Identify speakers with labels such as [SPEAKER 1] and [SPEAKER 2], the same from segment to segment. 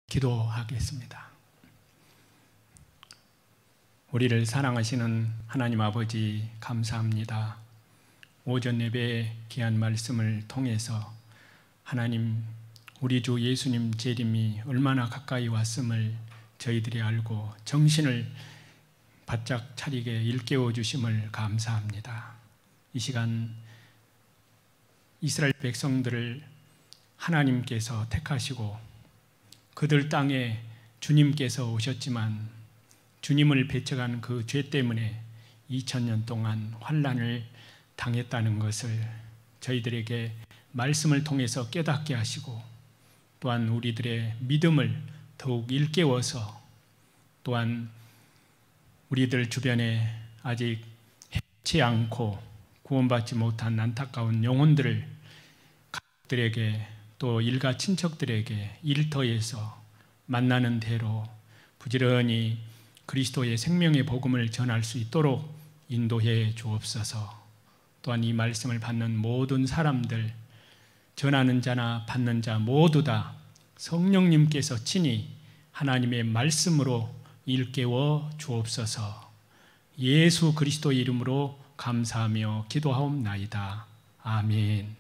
[SPEAKER 1] 기도하겠습니다. 우리를 사랑하시는 하나님 아버지, 감사합니다. 오전 예배의 귀한 말씀을 통해서 하나님, 우리 주 예수님 재림이 얼마나 가까이 왔음을 저희들이 알고 정신을 바짝 차리게 일깨워 주심을 감사합니다. 이 시간 이스라엘 백성들을 하나님께서 택하시고 그들 땅에 주님께서 오셨지만 주님을 배척한 그 죄 때문에 2000년 동안 환난을 당했다는 것을 저희들에게 말씀을 통해서 깨닫게 하시고, 또한 우리들의 믿음을 더욱 일깨워서, 또한 우리들 주변에 아직 해치 않고 구원받지 못한 안타까운 영혼들을 가족들에게 또 일가 친척들에게 일터에서 만나는 대로 부지런히 그리스도의 생명의 복음을 전할 수 있도록 인도해 주옵소서. 또한 이 말씀을 받는 모든 사람들, 전하는 자나 받는 자 모두 다 성령님께서 친히 하나님의 말씀으로 일깨워 주옵소서. 예수 그리스도의 이름으로 감사하며 기도하옵나이다. 아멘.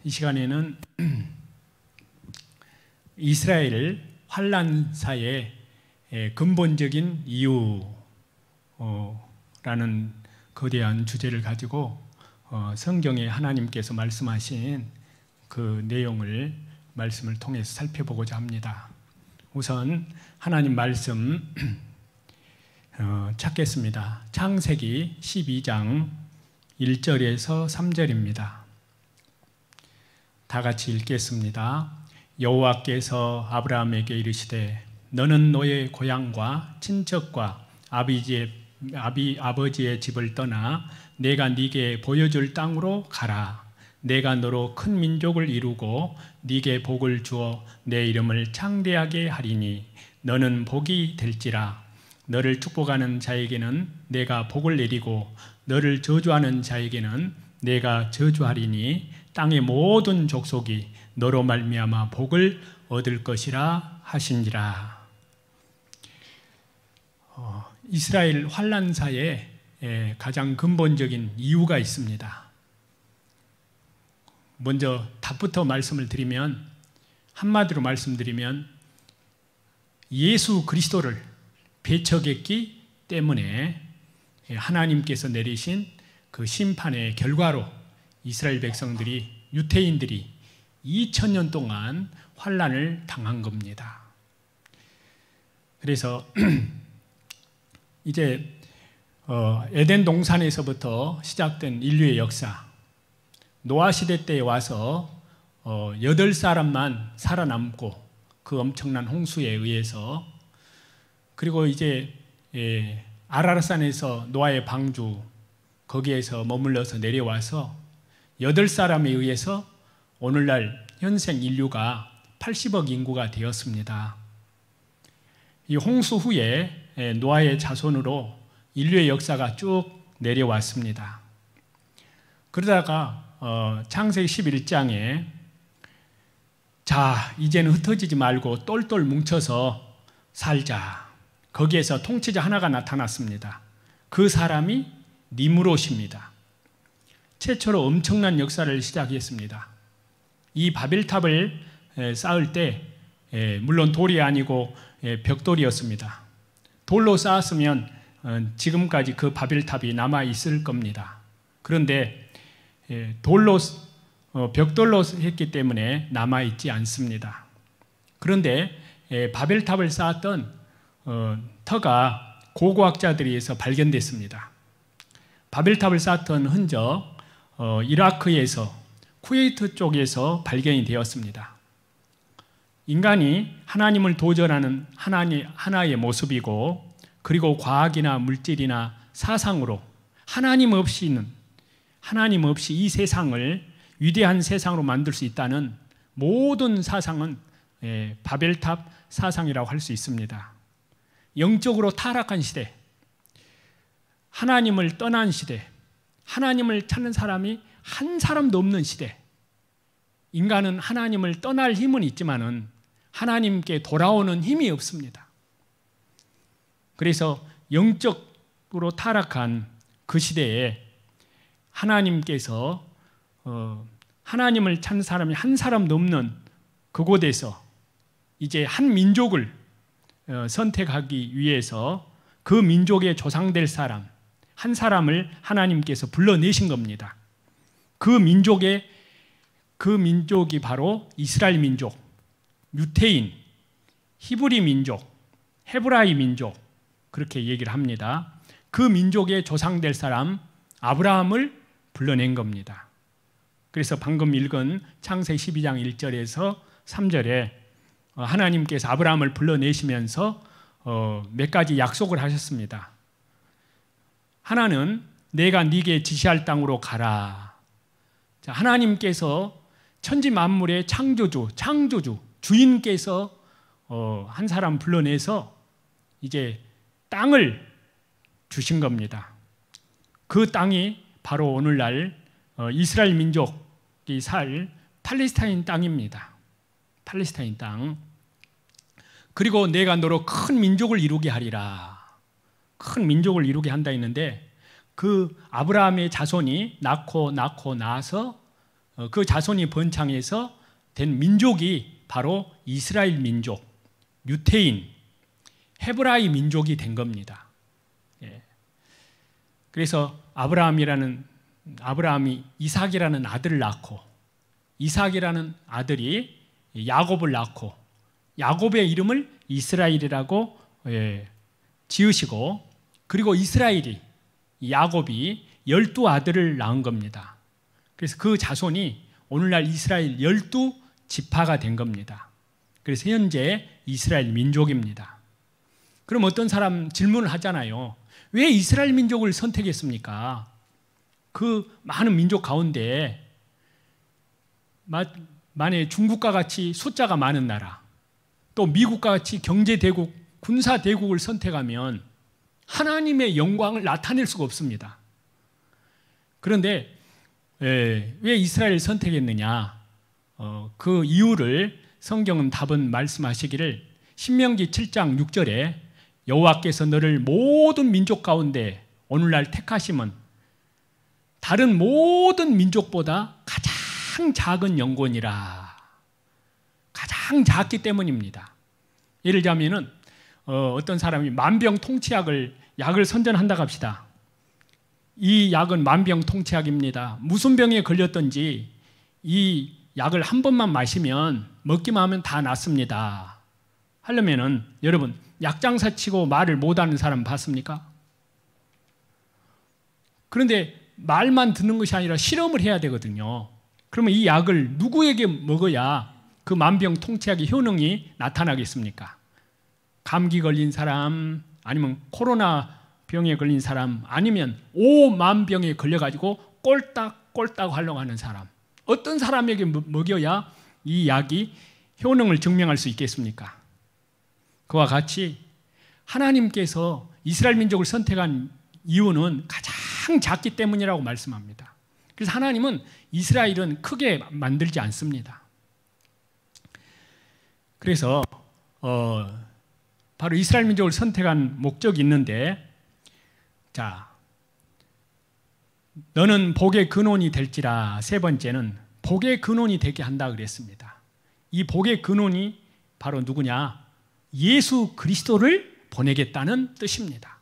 [SPEAKER 1] 이 시간에는 이스라엘 환난사의 근본적인 이유라는 거대한 주제를 가지고 성경에 하나님께서 말씀하신 그 내용을 말씀을 통해서 살펴보고자 합니다. 우선 하나님 말씀 찾겠습니다. 창세기 12장 1절에서 3절입니다. 다 같이 읽겠습니다. 여호와께서 아브라함에게 이르시되 너는 너의 고향과 친척과 아버지의 집을 떠나 내가 네게 보여줄 땅으로 가라. 내가 너로 큰 민족을 이루고 네게 복을 주어 내 이름을 창대하게 하리니 너는 복이 될지라. 너를 축복하는 자에게는 내가 복을 내리고 너를 저주하는 자에게는 내가 저주하리니 땅의 모든 족속이 너로 말미암아 복을 얻을 것이라 하신지라. 이스라엘 환난사에 가장 근본적인 이유가 있습니다. 먼저 답부터 말씀을 드리면, 한마디로 말씀드리면 예수 그리스도를 배척했기 때문에 하나님께서 내리신 그 심판의 결과로 이스라엘 백성들이, 유대인들이 2000년 동안 환난을 당한 겁니다. 그래서 이제 에덴 동산에서부터 시작된 인류의 역사, 노아 시대 때에 와서 8사람만 살아남고 그 엄청난 홍수에 의해서, 그리고 이제 아라рат산에서 노아의 방주 거기에서 머물러서 내려와서 8사람에 의해서 오늘날 현생 인류가 80억 인구가 되었습니다. 이 홍수 후에 노아의 자손으로 인류의 역사가 쭉 내려왔습니다. 그러다가 창세기 11장에 자, 이제는 흩어지지 말고 똘똘 뭉쳐서 살자. 거기에서 통치자 하나가 나타났습니다. 그 사람이 니므롯입니다. 최초로 엄청난 역사를 시작했습니다. 이 바벨탑을 쌓을 때 물론 돌이 아니고 벽돌이었습니다. 돌로 쌓았으면 지금까지 그 바벨탑이 남아있을 겁니다. 그런데 벽돌로 했기 때문에 남아있지 않습니다. 그런데 바벨탑을 쌓았던 터가 고고학자들에 의해서 발견됐습니다. 바벨탑을 쌓았던 흔적 이라크에서, 쿠웨이트 쪽에서 발견이 되었습니다. 인간이 하나님을 도전하는 하나의 모습이고, 그리고 과학이나 물질이나 사상으로 하나님 없이 이 세상을 위대한 세상으로 만들 수 있다는 모든 사상은 바벨탑 사상이라고 할 수 있습니다. 영적으로 타락한 시대, 하나님을 떠난 시대, 하나님을 찾는 사람이 한 사람도 없는 시대, 인간은 하나님을 떠날 힘은 있지만은 하나님께 돌아오는 힘이 없습니다. 그래서 영적으로 타락한 그 시대에 하나님께서 하나님을 찾는 사람이 한 사람도 없는 그곳에서 이제 한 민족을 선택하기 위해서 그 민족의 조상될 사람 한 사람을 하나님께서 불러내신 겁니다. 그 민족이 바로 이스라엘 민족, 유태인, 히브리 민족, 헤브라이 민족 그렇게 얘기를 합니다. 그 민족의 조상될 사람 아브라함을 불러낸 겁니다. 그래서 방금 읽은 창세기 12장 1절에서 3절에 하나님께서 아브라함을 불러내시면서 몇 가지 약속을 하셨습니다. 하나는 내가 네게 지시할 땅으로 가라. 자, 하나님께서 천지 만물의 창조주, 주인께서 한 사람 불러내서 이제 땅을 주신 겁니다. 그 땅이 바로 오늘날 이스라엘 민족이 살 팔레스타인 땅입니다. 팔레스타인 땅. 그리고 내가 너로 큰 민족을 이루게 하리라. 큰 민족을 이루게 한다 했는데 그 아브라함의 자손이 낳아서 그 자손이 번창해서 된 민족이 바로 이스라엘 민족, 유태인, 헤브라이 민족이 된 겁니다. 예. 그래서 아브라함이 이삭이라는 아들을 낳고 이삭이라는 아들이 야곱을 낳고 야곱의 이름을 이스라엘이라고 지으시고 그리고 야곱이 12아들을 낳은 겁니다. 그래서 그 자손이 오늘날 이스라엘 12지파가 된 겁니다. 그래서 현재 이스라엘 민족입니다. 그럼 어떤 사람 질문을 하잖아요. 왜 이스라엘 민족을 선택했습니까? 그 많은 민족 가운데 만약에 중국과 같이 숫자가 많은 나라 또 미국과 같이 경제대국, 군사대국을 선택하면 하나님의 영광을 나타낼 수가 없습니다. 그런데 왜 이스라엘을 선택했느냐? 그 이유를 성경은 답은 말씀하시기를 신명기 7장 6절에 여호와께서 너를 모든 민족 가운데 오늘날 택하심은 다른 모든 민족보다 가장 작은 영혼이라. 가장 작기 때문입니다. 예를 들자면은 어떤 사람이 약을 선전한다고 합시다. 이 약은 만병통치약입니다. 무슨 병에 걸렸든지 이 약을 한 번만 마시면 먹기만 하면 다 낫습니다. 하려면은 여러분 약장사 치고 말을 못하는 사람 봤습니까? 그런데 말만 듣는 것이 아니라 실험을 해야 되거든요. 그러면 이 약을 누구에게 먹어야 그 만병통치약의 효능이 나타나겠습니까? 감기 걸린 사람, 아니면 코로나 병에 걸린 사람, 아니면 오만병에 걸려가지고 꼴딱 하려고 하는 사람. 어떤 사람에게 먹여야 이 약이 효능을 증명할 수 있겠습니까? 그와 같이 하나님께서 이스라엘 민족을 선택한 이유는 가장 작기 때문이라고 말씀합니다. 그래서 하나님은 이스라엘은 크게 만들지 않습니다. 그래서 바로 이스라엘 민족을 선택한 목적이 있는데, 자, 너는 복의 근원이 될지라. 세 번째는 복의 근원이 되게 한다 그랬습니다. 이 복의 근원이 바로 누구냐? 예수 그리스도를 보내겠다는 뜻입니다.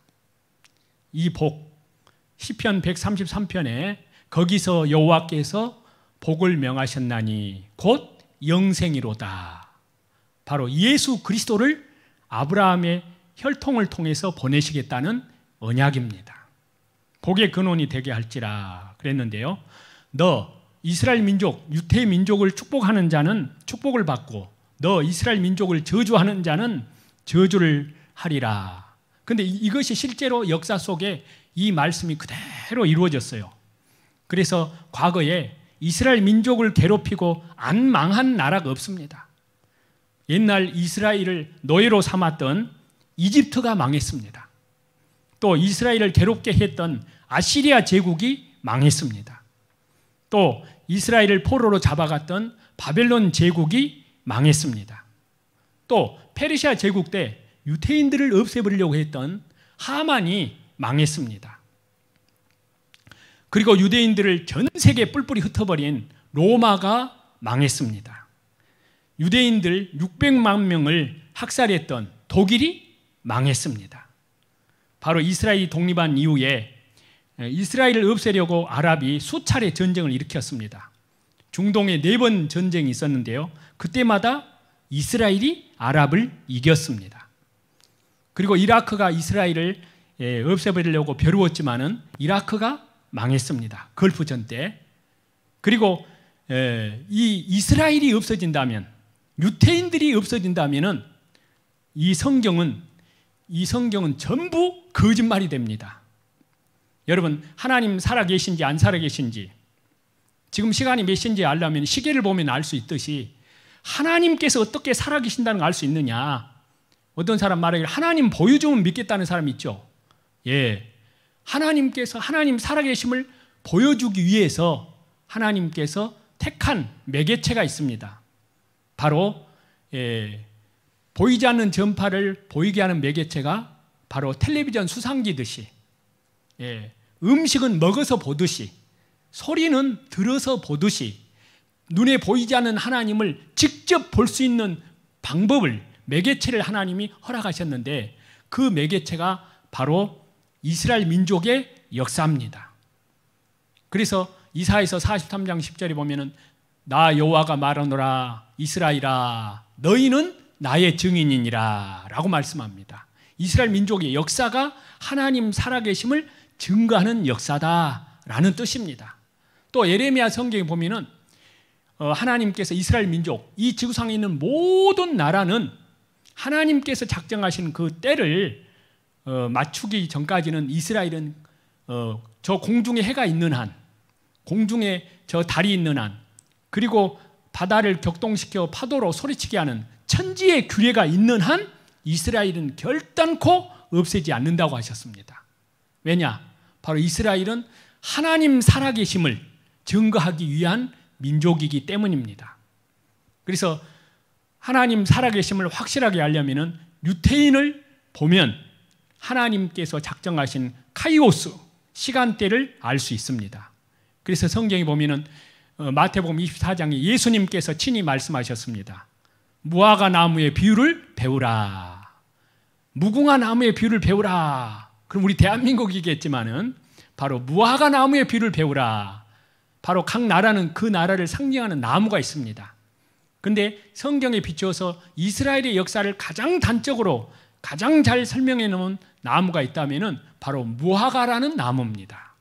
[SPEAKER 1] 이 복, 시편 133편에 거기서 여호와께서 복을 명하셨나니 곧 영생이로다. 바로 예수 그리스도를 아브라함의 혈통을 통해서 보내시겠다는 언약입니다. 복의 근원이 되게 할지라 그랬는데요. 너 이스라엘 민족, 유대 민족을 축복하는 자는 축복을 받고 너 이스라엘 민족을 저주하는 자는 저주를 하리라. 그런데 이것이 실제로 역사 속에 이 말씀이 그대로 이루어졌어요. 그래서 과거에 이스라엘 민족을 괴롭히고 안 망한 나라가 없습니다. 옛날 이스라엘을 노예로 삼았던 이집트가 망했습니다. 또 이스라엘을 괴롭게 했던 아시리아 제국이 망했습니다. 또 이스라엘을 포로로 잡아갔던 바벨론 제국이 망했습니다. 또 페르시아 제국 때 유대인들을 없애버리려고 했던 하만이 망했습니다. 그리고 유대인들을 전 세계에 뿔뿔이 흩어버린 로마가 망했습니다. 유대인들 600만 명을 학살했던 독일이 망했습니다. 바로 이스라엘이 독립한 이후에 이스라엘을 없애려고 아랍이 수차례 전쟁을 일으켰습니다. 중동에 4번 전쟁이 있었는데요. 그때마다 이스라엘이 아랍을 이겼습니다. 그리고 이라크가 이스라엘을 없애버리려고 벼르었지만은 이라크가 망했습니다. 걸프전 때. 그리고 이 이스라엘이 없어진다면, 유대인들이 없어진다면은 이 성경은 전부 거짓말이 됩니다. 여러분, 하나님 살아계신지 안 살아계신지, 지금 시간이 몇 시인지 알려면 시계를 보면 알 수 있듯이 하나님께서 어떻게 살아계신다는 걸 알 수 있느냐. 어떤 사람 말하기를 하나님 보여주면 믿겠다는 사람이 있죠. 예, 하나님께서 하나님 살아계심을 보여주기 위해서 하나님께서 택한 매개체가 있습니다. 바로 보이지 않는 전파를 보이게 하는 매개체가 바로 텔레비전 수상기듯이, 음식은 먹어서 보듯이, 소리는 들어서 보듯이 눈에 보이지 않는 하나님을 직접 볼 수 있는 방법을, 매개체를 하나님이 허락하셨는데 그 매개체가 바로 이스라엘 민족의 역사입니다. 그래서 이사야서 43장 10절에 보면은 나 여호와가 말하노라 이스라엘아 너희는 나의 증인이니라 라고 말씀합니다. 이스라엘 민족의 역사가 하나님 살아계심을 증거하는 역사다라는 뜻입니다. 또 예레미야 성경에 보면은 하나님께서 이스라엘 민족, 이 지구상에 있는 모든 나라는 하나님께서 작정하신 그 때를 맞추기 전까지는 이스라엘은 저 공중에 해가 있는 한, 공중에 저 달이 있는 한, 그리고 바다를 격동시켜 파도로 소리치게 하는 천지의 규례가 있는 한 이스라엘은 결단코 없애지 않는다고 하셨습니다. 왜냐? 바로 이스라엘은 하나님 살아계심을 증거하기 위한 민족이기 때문입니다. 그래서 하나님 살아계심을 확실하게 알려면 유대인을 보면 하나님께서 작정하신 카이오스, 시간대를 알 수 있습니다. 그래서 성경에 보면 마태복음 24장에 예수님께서 친히 말씀하셨습니다. 무화과 나무의 비유를 배우라. 무궁화 나무의 비유를 배우라. 그럼 우리 대한민국이겠지만은 바로 무화과 나무의 비유를 배우라. 바로 각 나라는 그 나라를 상징하는 나무가 있습니다. 근데 성경에 비추어서 이스라엘의 역사를 가장 단적으로 가장 잘 설명해 놓은 나무가 있다면은 바로 무화과라는 나무입니다.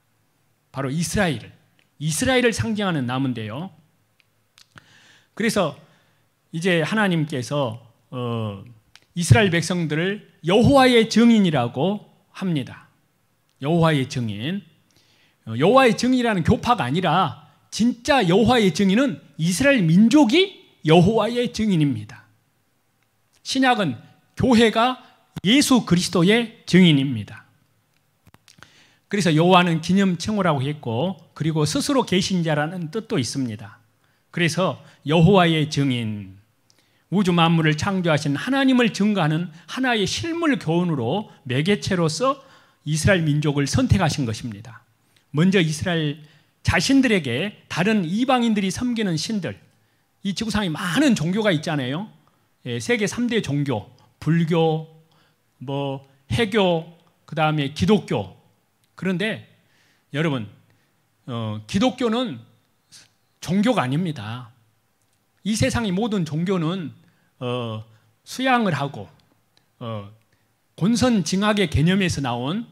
[SPEAKER 1] 바로 이스라엘을 상징하는 나무인데요. 그래서 이제 하나님께서 이스라엘 백성들을 여호와의 증인이라고 합니다. 여호와의 증인. 여호와의 증인이라는 교파가 아니라 진짜 여호와의 증인은 이스라엘 민족이 여호와의 증인입니다. 신약은 교회가 예수 그리스도의 증인입니다. 그래서 여호와는 기념称호라고 했고, 그리고 스스로 계신 자라는 뜻도 있습니다. 그래서 여호와의 증인, 우주 만물을 창조하신 하나님을 증거하는 하나의 실물 교훈으로 매개체로서 이스라엘 민족을 선택하신 것입니다. 먼저 이스라엘 자신들에게 다른 이방인들이 섬기는 신들, 이 지구상에 많은 종교가 있잖아요. 세계 3대 종교, 불교, 해교, 그 다음에 기독교. 그런데 여러분, 기독교는 종교가 아닙니다. 이 세상의 모든 종교는 수양을 하고 권선징악의 개념에서 나온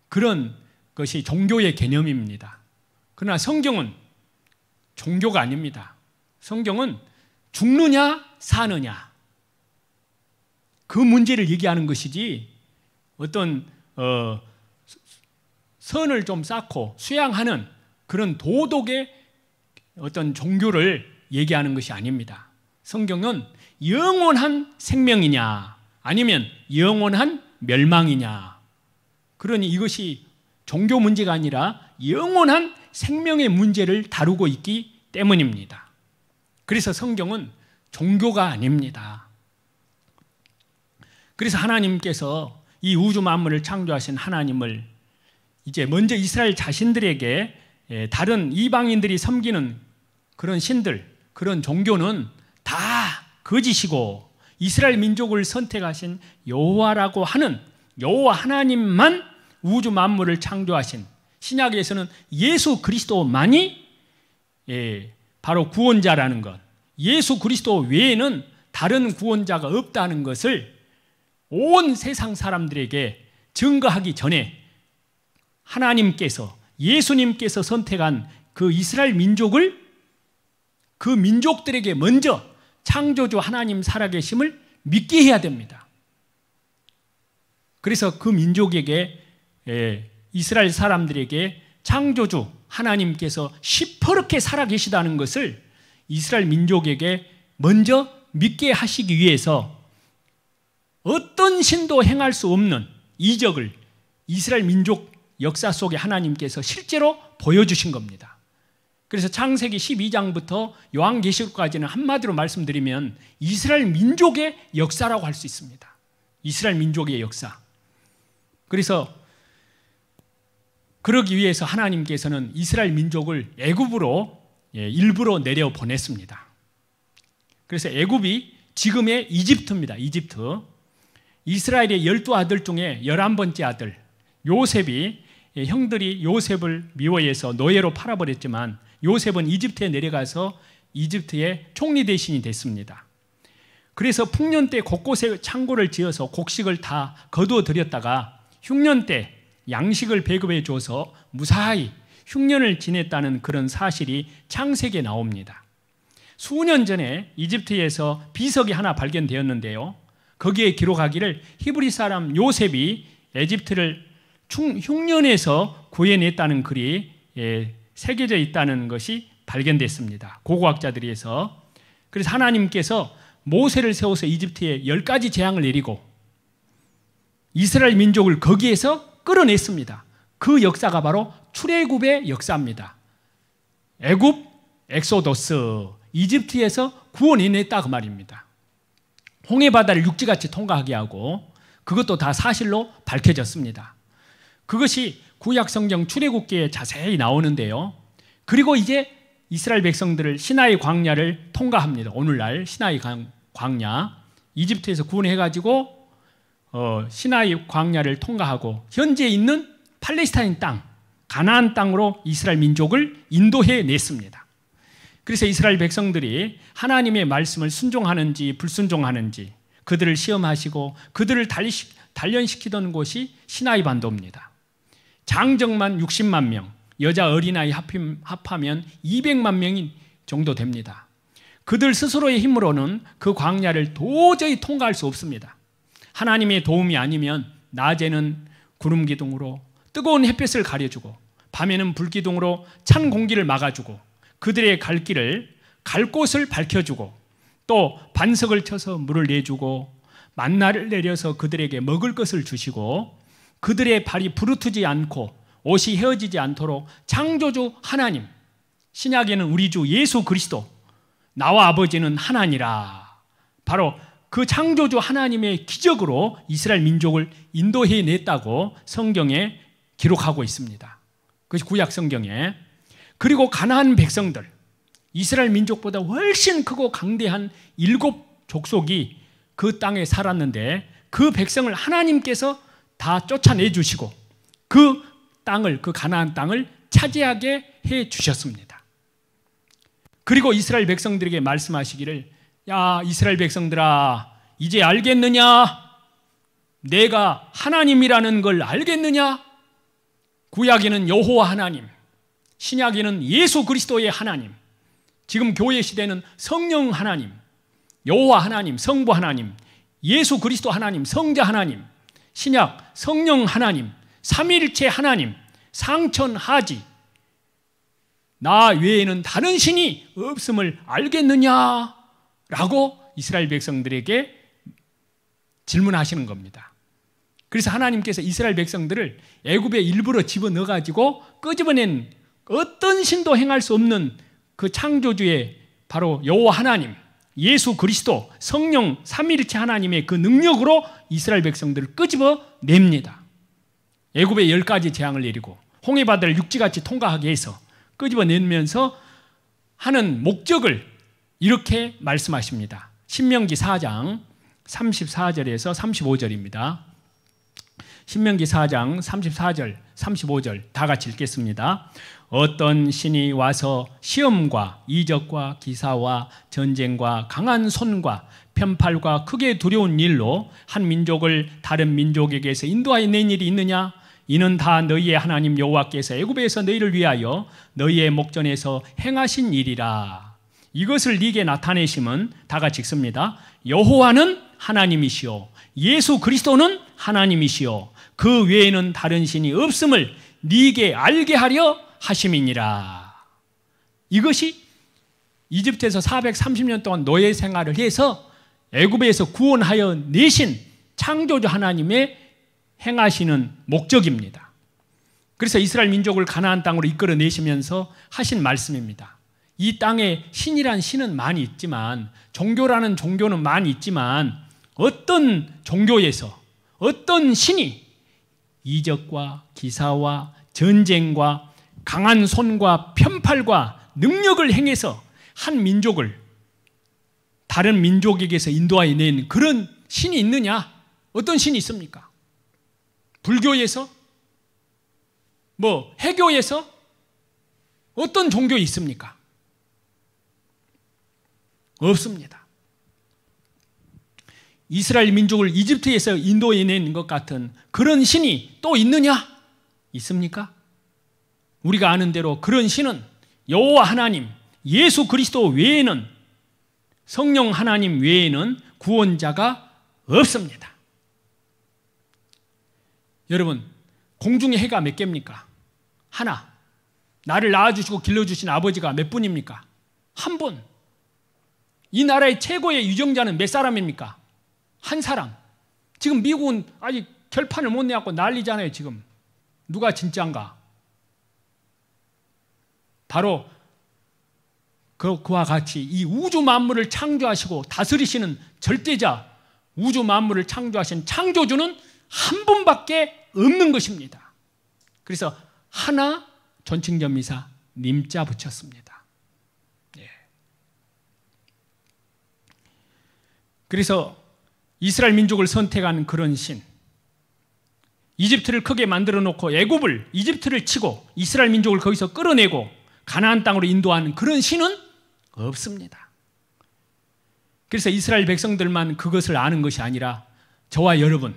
[SPEAKER 1] 그런 것이 종교의 개념입니다. 그러나 성경은 종교가 아닙니다. 성경은 죽느냐 사느냐 그 문제를 얘기하는 것이지 어떤 선을 좀 쌓고 수양하는 그런 도덕의 어떤 종교를 얘기하는 것이 아닙니다. 성경은 영원한 생명이냐 아니면 영원한 멸망이냐, 그러니 이것이 종교 문제가 아니라 영원한 생명의 문제를 다루고 있기 때문입니다. 그래서 성경은 종교가 아닙니다. 그래서 하나님께서 이 우주 만물을 창조하신 하나님을 이제 먼저 이스라엘 자신들에게 다른 이방인들이 섬기는 그런 신들, 그런 종교는 다 거짓이고 이스라엘 민족을 선택하신 여호와라고 하는 여호와 하나님만 우주 만물을 창조하신, 신약에서는 예수 그리스도만이 바로 구원자라는 것, 예수 그리스도 외에는 다른 구원자가 없다는 것을 온 세상 사람들에게 증거하기 전에 하나님께서, 예수님께서 선택한 그 이스라엘 민족을, 그 민족들에게 먼저 창조주 하나님 살아계심을 믿게 해야 됩니다. 그래서 그 민족에게, 이스라엘 사람들에게 창조주 하나님께서 시퍼렇게 살아계시다는 것을 이스라엘 민족에게 먼저 믿게 하시기 위해서 어떤 신도 행할 수 없는 이적을 이스라엘 민족 역사 속에 하나님께서 실제로 보여주신 겁니다. 그래서 창세기 12장부터 요한계시록까지는 한마디로 말씀드리면 이스라엘 민족의 역사라고 할 수 있습니다. 이스라엘 민족의 역사. 그래서 그러기 위해서 하나님께서는 이스라엘 민족을 애굽으로 일부러 내려 보냈습니다. 그래서 애굽이 지금의 이집트입니다. 이집트. 이스라엘의 12아들 중에 11번째 아들 요셉이, 형들이 요셉을 미워해서 노예로 팔아버렸지만 요셉은 이집트에 내려가서 이집트의 총리 대신이 됐습니다. 그래서 풍년 때 곳곳에 창고를 지어서 곡식을 다 거두어 들였다가 흉년 때 양식을 배급해 줘서 무사히 흉년을 지냈다는 그런 사실이 창세기에 나옵니다. 수년 전에 이집트에서 비석이 하나 발견되었는데요, 거기에 기록하기를 히브리 사람 요셉이 에집트를 흉년에서 구해냈다는 글이 새겨져 있다는 것이 발견됐습니다. 고고학자들에서. 그래서 하나님께서 모세를 세워서 이집트에 10가지 재앙을 내리고 이스라엘 민족을 거기에서 끌어냈습니다. 그 역사가 바로 출애굽의 역사입니다. 애굽, 엑소더스, 이집트에서 구원해냈다 그 말입니다. 홍해바다를 육지같이 통과하게 하고 그것도 다 사실로 밝혀졌습니다. 그것이 구약성경 출애굽기에 자세히 나오는데요. 그리고 이제 이스라엘 백성들을 시나이 광야를 통과합니다. 오늘날 시나이 광야, 이집트에서 구원해가지고 시나이 광야를 통과하고 현재 있는 팔레스타인 땅, 가나안 땅으로 이스라엘 민족을 인도해 냈습니다. 그래서 이스라엘 백성들이 하나님의 말씀을 순종하는지 불순종하는지 그들을 시험하시고 그들을 단련시키던 곳이 시나이 반도입니다. 장정만 60만 명, 여자 어린아이 합하면 200만 명이 정도 됩니다. 그들 스스로의 힘으로는 그 광야를 도저히 통과할 수 없습니다. 하나님의 도움이 아니면 낮에는 구름 기둥으로 뜨거운 햇볕을 가려주고 밤에는 불기둥으로 찬 공기를 막아주고 그들의 갈 길을, 갈 곳을 밝혀주고 또 반석을 쳐서 물을 내주고 만나를 내려서 그들에게 먹을 것을 주시고 그들의 발이 부르트지 않고 옷이 헤어지지 않도록 창조주 하나님, 신약에는 우리 주 예수 그리스도, 나와 아버지는 하나니라, 바로 그 창조주 하나님의 기적으로 이스라엘 민족을 인도해 냈다고 성경에 기록하고 있습니다. 그것이 구약 성경에. 그리고 가나안 백성들, 이스라엘 민족보다 훨씬 크고 강대한 7 족속이 그 땅에 살았는데 그 백성을 하나님께서 다 쫓아내 주시고 그 땅을, 그 가나안 땅을 차지하게 해 주셨습니다. 그리고 이스라엘 백성들에게 말씀하시기를, 야 이스라엘 백성들아, 이제 알겠느냐? 내가 하나님이라는 걸 알겠느냐? 구약에는 여호와 하나님, 신약에는 예수 그리스도의 하나님, 지금 교회 시대는 성령 하나님, 여호와 하나님, 성부 하나님, 예수 그리스도 하나님, 성자 하나님, 신약 성령 하나님, 삼위일체 하나님, 상천하지, 나 외에는 다른 신이 없음을 알겠느냐? 라고 이스라엘 백성들에게 질문하시는 겁니다. 그래서 하나님께서 이스라엘 백성들을 애굽에 일부러 집어넣어가지고 끄집어낸 어떤 신도 행할 수 없는 그 창조주의 바로 여호와 하나님, 예수 그리스도, 성령 삼위일체 하나님의 그 능력으로 이스라엘 백성들을 끄집어 냅니다. 애굽에 10가지 재앙을 내리고 홍해바다를 육지같이 통과하게 해서 끄집어 내면서 하는 목적을 이렇게 말씀하십니다. 신명기 4장 34절에서 35절입니다. 신명기 4장 34절, 35절 다 같이 읽겠습니다. 어떤 신이 와서 시험과 이적과 기사와 전쟁과 강한 손과 편팔과 크게 두려운 일로 한 민족을 다른 민족에게서 인도하여 낸 일이 있느냐? 이는 다 너희의 하나님 여호와께서 애굽에서 너희를 위하여 너희의 목전에서 행하신 일이라. 이것을 네게 나타내심은 다 같이 읽습니다. 여호와는 하나님이시오, 예수 그리스도는 하나님이시오, 그 외에는 다른 신이 없음을 네게 알게 하려 하심이니라. 이것이 이집트에서 430년 동안 노예 생활을 해서 애굽에서 구원하여 내신 창조주 하나님의 행하시는 목적입니다. 그래서 이스라엘 민족을 가나안 땅으로 이끌어 내시면서 하신 말씀입니다. 이 땅에 신이란 신은 많이 있지만, 종교라는 종교는 많이 있지만, 어떤 종교에서 어떤 신이 이적과 기사와 전쟁과 강한 손과 편팔과 능력을 행해서 한 민족을 다른 민족에게서 인도하여 낸 그런 신이 있느냐? 어떤 신이 있습니까? 불교에서? 해교에서? 어떤 종교에 있습니까? 없습니다. 이스라엘 민족을 이집트에서 인도해낸 것 같은 그런 신이 또 있느냐? 있습니까? 우리가 아는 대로 그런 신은 여호와 하나님, 예수 그리스도 외에는, 성령 하나님 외에는 구원자가 없습니다. 여러분, 공중의 해가 몇 개입니까? 하나. 나를 낳아주시고 길러주신 아버지가 몇 분입니까? 한 분. 이 나라의 최고의 유정자는 몇 사람입니까? 한 사람. 지금 미국은 아직 결판을 못 내갖고 난리잖아요. 지금 누가 진짜인가? 바로 그와 같이 이 우주 만물을 창조하시고 다스리시는 절대자, 우주 만물을 창조하신 창조주는 한 분밖에 없는 것입니다. 그래서 하나 존칭전미사 님자 붙였습니다. 그래서 이스라엘 민족을 선택한 그런 신, 이집트를 크게 만들어 놓고 이집트를 치고 이스라엘 민족을 거기서 끌어내고 가나안 땅으로 인도하는 그런 신은 없습니다. 그래서 이스라엘 백성들만 그것을 아는 것이 아니라 저와 여러분,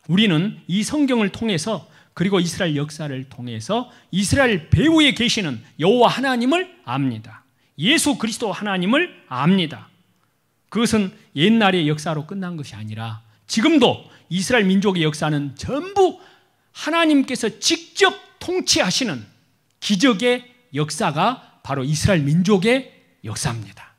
[SPEAKER 1] 우리는 이 성경을 통해서, 그리고 이스라엘 역사를 통해서 이스라엘 배후에 계시는 여호와 하나님을 압니다. 예수 그리스도 하나님을 압니다. 그것은 옛날의 역사로 끝난 것이 아니라 지금도 이스라엘 민족의 역사는 전부 하나님께서 직접 통치하시는 기적의 역사가 바로 이스라엘 민족의 역사입니다.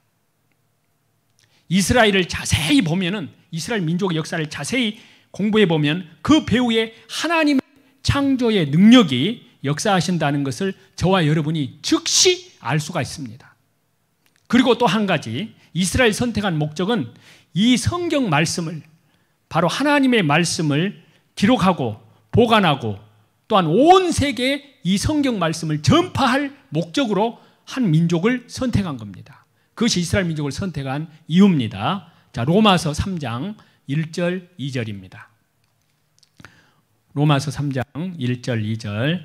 [SPEAKER 1] 이스라엘을 자세히 보면은, 이스라엘 민족의 역사를 자세히 공부해 보면 그 배후에 하나님의 창조의 능력이 역사하신다는 것을 저와 여러분이 즉시 알 수가 있습니다. 그리고 또 한 가지, 이스라엘 선택한 목적은 이 성경 말씀을, 바로 하나님의 말씀을 기록하고 보관하고 또한 온 세계에 이 성경 말씀을 전파할 목적으로 한 민족을 선택한 겁니다. 그것이 이스라엘 민족을 선택한 이유입니다. 자, 로마서 3장 1절 2절입니다. 로마서 3장 1절 2절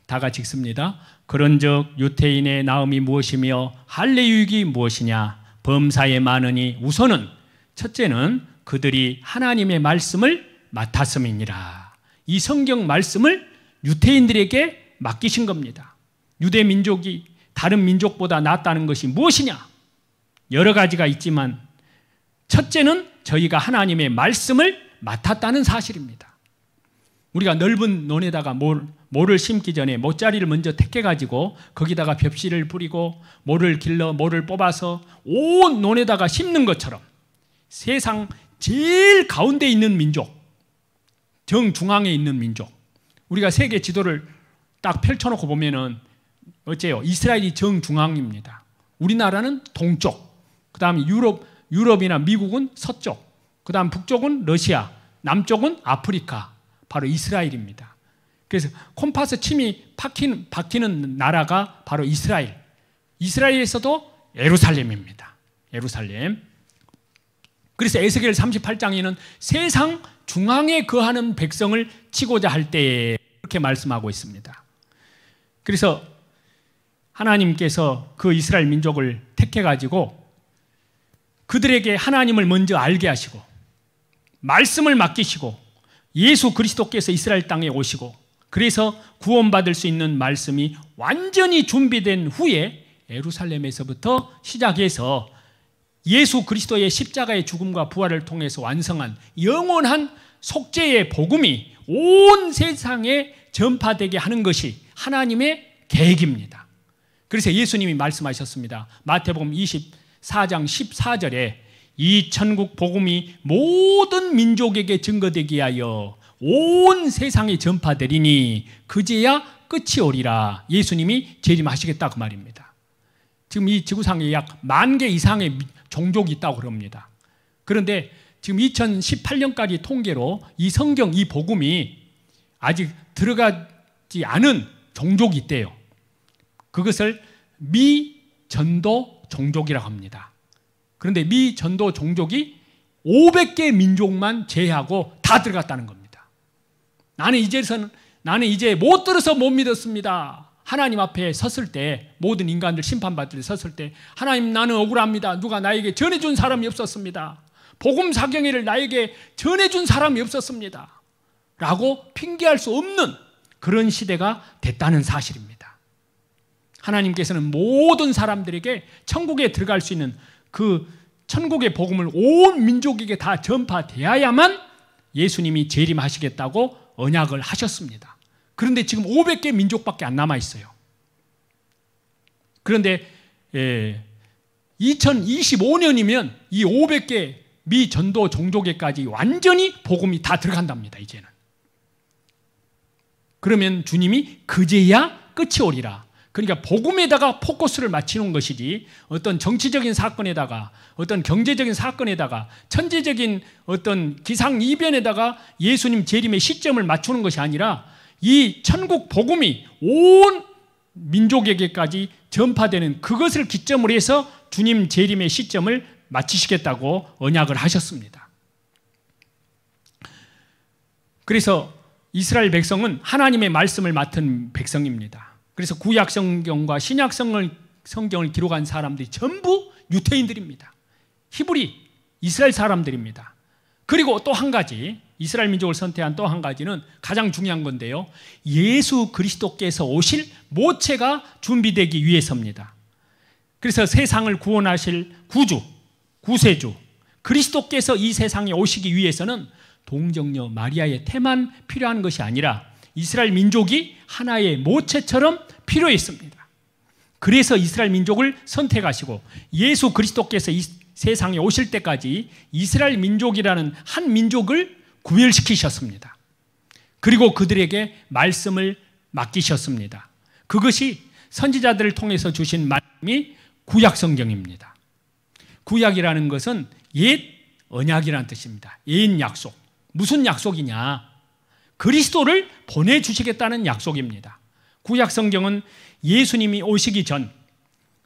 [SPEAKER 1] 다 같이 읽습니다. 그런즉 유태인의 나음이 무엇이며 할례 유익이 무엇이냐? 범사에 많으니 우선은 첫째는 그들이 하나님의 말씀을 맡았음이니라. 이 성경 말씀을 유태인들에게 맡기신 겁니다. 유대 민족이 다른 민족보다 낫다는 것이 무엇이냐? 여러 가지가 있지만 첫째는 저희가 하나님의 말씀을 맡았다는 사실입니다. 우리가 넓은 논에다가 모를 심기 전에 모짜리를 먼저 택해가지고 거기다가 벽실을 뿌리고 모를 길러 모를 뽑아서 온 논에다가 심는 것처럼 세상 제일 가운데 있는 민족, 정중앙에 있는 민족, 우리가 세계 지도를 딱 펼쳐놓고 보면은 어째요? 이스라엘이 정중앙입니다. 우리나라는 동쪽, 그 다음에 유럽이나 미국은 서쪽, 그 다음 북쪽은 러시아, 남쪽은 아프리카, 바로 이스라엘입니다. 그래서 콤파스 침이 박히는 나라가 바로 이스라엘. 이스라엘에서도 예루살렘입니다. 예루살렘. 그래서 에스겔 38장에는 세상 중앙에 거하는 백성을 치고자 할 때에 그렇게 말씀하고 있습니다. 그래서 하나님께서 그 이스라엘 민족을 택해가지고 그들에게 하나님을 먼저 알게 하시고 말씀을 맡기시고 예수 그리스도께서 이스라엘 땅에 오시고 그래서 구원받을 수 있는 말씀이 완전히 준비된 후에 예루살렘에서부터 시작해서 예수 그리스도의 십자가의 죽음과 부활을 통해서 완성한 영원한 속죄의 복음이 온 세상에 전파되게 하는 것이 하나님의 계획입니다. 그래서 예수님이 말씀하셨습니다. 마태복음 24장 14절에 이 천국 복음이 모든 민족에게 증거되게 하여 온 세상에 전파되리니 그제야 끝이 오리라. 예수님이 재림하시겠다 그 말입니다. 지금 이 지구상에 약 10,000개 이상의 종족이 있다고 그럽니다. 그런데 지금 2018년까지 통계로 이 성경, 이 복음이 아직 들어가지 않은 종족이 있대요. 그것을 미전도 종족이라고 합니다. 그런데 미전도 종족이 500개 민족만 제외하고 다 들어갔다는 겁니다. 나는 이제 못 들어서 못 믿었습니다. 하나님 앞에 섰을 때, 모든 인간들 심판받을 때 섰을 때, 하나님 나는 억울합니다. 누가 나에게 전해준 사람이 없었습니다. 복음 사경회를 나에게 전해준 사람이 없었습니다. 라고 핑계할 수 없는 그런 시대가 됐다는 사실입니다. 하나님께서는 모든 사람들에게 천국에 들어갈 수 있는 그 천국의 복음을 온 민족에게 다 전파되어야만 예수님이 재림하시겠다고 언약을 하셨습니다. 그런데 지금 500개 민족밖에 안 남아 있어요. 그런데 2025년이면 이 500개 미전도 종족에까지 완전히 복음이 다 들어간답니다. 이제는. 그러면 주님이 그제야 끝이 오리라. 그러니까 복음에다가 포커스를 맞추는 것이지 어떤 정치적인 사건에다가 어떤 경제적인 사건에다가 천재적인 어떤 기상이변에다가 예수님 재림의 시점을 맞추는 것이 아니라 이 천국 복음이 온 민족에게까지 전파되는 그것을 기점으로 해서 주님 재림의 시점을 맞추시겠다고 언약을 하셨습니다. 그래서 이스라엘 백성은 하나님의 말씀을 맡은 백성입니다. 그래서 구약 성경과 신약 성경을 기록한 사람들이 전부 유태인들입니다. 히브리 이스라엘 사람들입니다. 그리고 또 한 가지, 이스라엘 민족을 선택한 또 한 가지는 가장 중요한 건데요, 예수 그리스도께서 오실 모체가 준비되기 위해서입니다. 그래서 세상을 구원하실 구주, 구세주 그리스도께서 이 세상에 오시기 위해서는 동정녀 마리아의 태만 필요한 것이 아니라 이스라엘 민족이 하나의 모체처럼 필요했습니다. 그래서 이스라엘 민족을 선택하시고 예수 그리스도께서 이 세상에 오실 때까지 이스라엘 민족이라는 한 민족을 구별시키셨습니다. 그리고 그들에게 말씀을 맡기셨습니다. 그것이 선지자들을 통해서 주신 말씀이 구약 성경입니다. 구약이라는 것은 옛 언약이라는 뜻입니다. 옛 약속. 무슨 약속이냐? 그리스도를 보내주시겠다는 약속입니다. 구약 성경은 예수님이 오시기 전,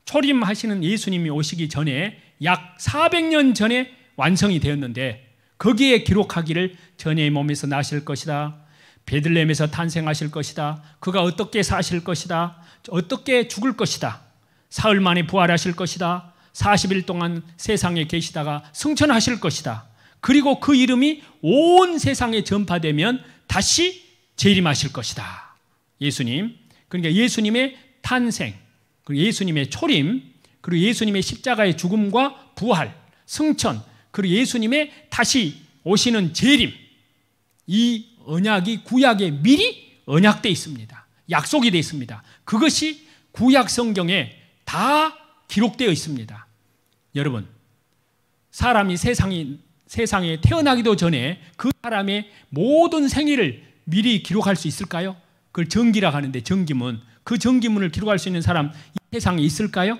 [SPEAKER 1] 초림하시는 예수님이 오시기 전에 약 400년 전에 완성이 되었는데 거기에 기록하기를 전의 몸에서 나실 것이다, 베들레헴에서 탄생하실 것이다, 그가 어떻게 사실 것이다, 어떻게 죽을 것이다, 사흘 만에 부활하실 것이다, 40일 동안 세상에 계시다가 승천하실 것이다, 그리고 그 이름이 온 세상에 전파되면 다시 재림하실 것이다. 예수님. 그러니까 예수님의 탄생, 그리고 예수님의 초림, 그리고 예수님의 십자가의 죽음과 부활, 승천, 그리고 예수님의 다시 오시는 재림, 이 언약이 구약에 미리 언약되어 있습니다. 약속이 되어 있습니다. 그것이 구약 성경에 다 기록되어 있습니다. 여러분, 사람이 세상에 태어나기도 전에 그 사람의 모든 생일을 미리 기록할 수 있을까요? 그걸 정기라고 하는데, 정기문, 그 정기문을 기록할 수 있는 사람 이 세상에 있을까요?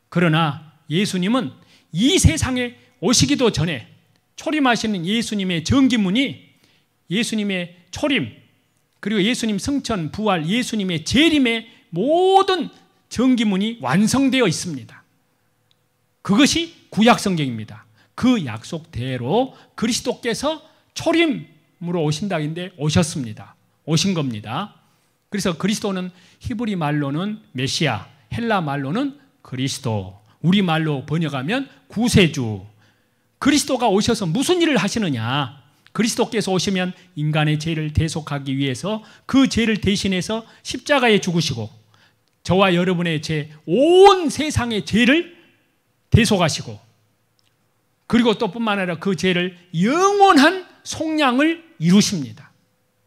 [SPEAKER 1] 그러나 예수님은 이 세상에 오시기도 전에 초림하시는 예수님의 정기문이 예수님의 초림, 그리고 예수님 승천, 부활, 예수님의 재림의 모든 정기문이 완성되어 있습니다. 그것이 구약성경입니다. 그 약속대로 그리스도께서 초림으로 오신다는데 오셨습니다. 오신 겁니다. 그래서 그리스도는 히브리 말로는 메시아, 헬라 말로는 그리스도, 우리 말로 번역하면 구세주. 그리스도가 오셔서 무슨 일을 하시느냐? 그리스도께서 오시면 인간의 죄를 대속하기 위해서 그 죄를 대신해서 십자가에 죽으시고 저와 여러분의 죄, 온 세상의 죄를 대속하시고, 그리고 또 뿐만 아니라 그 죄를 영원한 속량을 이루십니다.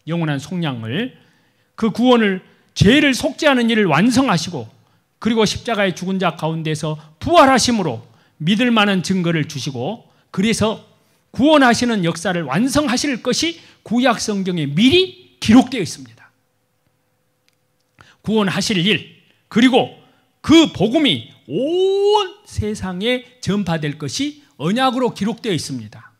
[SPEAKER 1] 영원한 속량을, 그 구원을, 죄를 속죄하는 일을 완성하시고, 그리고 십자가의 죽은 자 가운데서 부활하심으로 믿을 만한 증거를 주시고, 그래서 구원하시는 역사를 완성하실 것이 구약 성경에 미리 기록되어 있습니다. 구원하실 일, 그리고 그 복음이 온 세상에 전파될 것이 언약으로 기록되어 있습니다.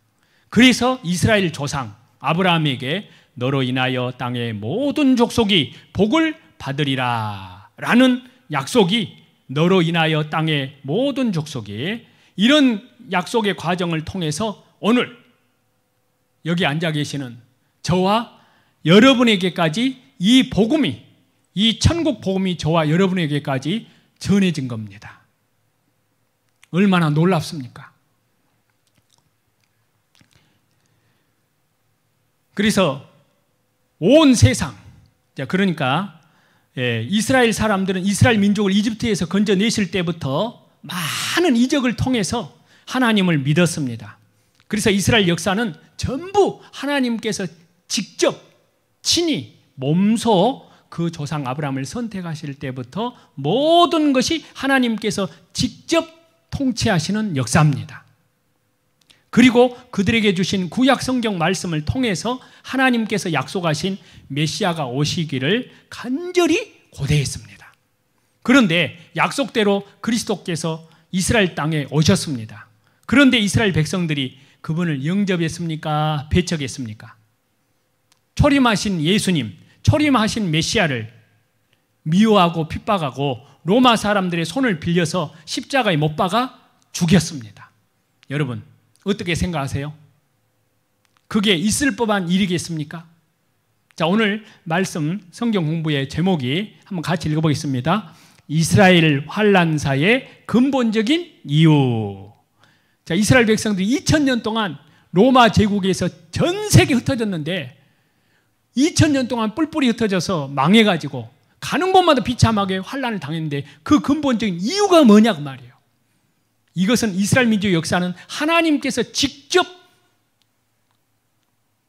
[SPEAKER 1] 그래서 이스라엘 조상 아브라함에게 너로 인하여 땅의 모든 족속이 복을 받으리라 라는 약속이, 너로 인하여 땅의 모든 족속이, 이런 약속의 과정을 통해서 오늘 여기 앉아 계시는 저와 여러분에게까지 이 복음이, 이 천국 복음이 저와 여러분에게까지 전해진 겁니다. 얼마나 놀랍습니까? 그래서 온 세상, 그러니까 이스라엘 사람들은 이스라엘 민족을 이집트에서 건져내실 때부터 많은 이적을 통해서 하나님을 믿었습니다. 그래서 이스라엘 역사는 전부 하나님께서 직접 친히 몸소 그 조상 아브라함을 선택하실 때부터 모든 것이 하나님께서 직접 통치하시는 역사입니다. 그리고 그들에게 주신 구약 성경 말씀을 통해서 하나님께서 약속하신 메시아가 오시기를 간절히 고대했습니다. 그런데 약속대로 그리스도께서 이스라엘 땅에 오셨습니다. 그런데 이스라엘 백성들이 그분을 영접했습니까? 배척했습니까? 초림하신 예수님, 초림하신 메시아를 미워하고 핍박하고 로마 사람들의 손을 빌려서 십자가에 못 박아 죽였습니다. 여러분, 어떻게 생각하세요? 그게 있을 법한 일이겠습니까? 자, 오늘 말씀 성경 공부의 제목이 한번 같이 읽어보겠습니다. 이스라엘 환란사의 근본적인 이유. 자, 이스라엘 백성들이 2000년 동안 로마 제국에서 전 세계에 흩어졌는데 2000년 동안 뿔뿔이 흩어져서 망해가지고 가는 곳마다 비참하게 환란을 당했는데 그 근본적인 이유가 뭐냐고 말이에요. 이것은 이스라엘 민족의 역사는 하나님께서 직접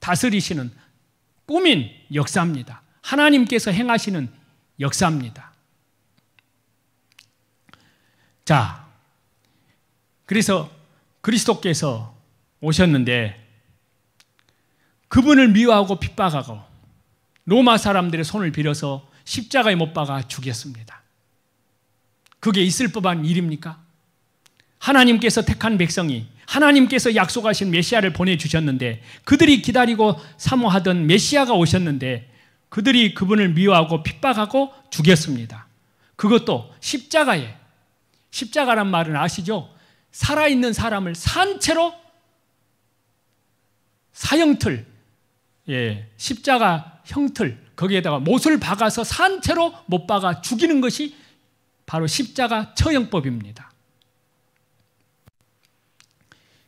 [SPEAKER 1] 다스리시는 꾸민 역사입니다. 하나님께서 행하시는 역사입니다. 자, 그래서 그리스도께서 오셨는데 그분을 미워하고 핍박하고 로마 사람들의 손을 빌어서 십자가에 못 박아 죽였습니다. 그게 있을 법한 일입니까? 하나님께서 택한 백성이, 하나님께서 약속하신 메시아를 보내주셨는데 그들이 기다리고 사모하던 메시아가 오셨는데 그들이 그분을 미워하고 핍박하고 죽였습니다. 그것도 십자가에, 십자가란 말은 아시죠? 살아있는 사람을 산채로 사형틀, 십자가 형틀, 거기에다가 못을 박아서 산채로 못 박아 죽이는 것이 바로 십자가 처형법입니다.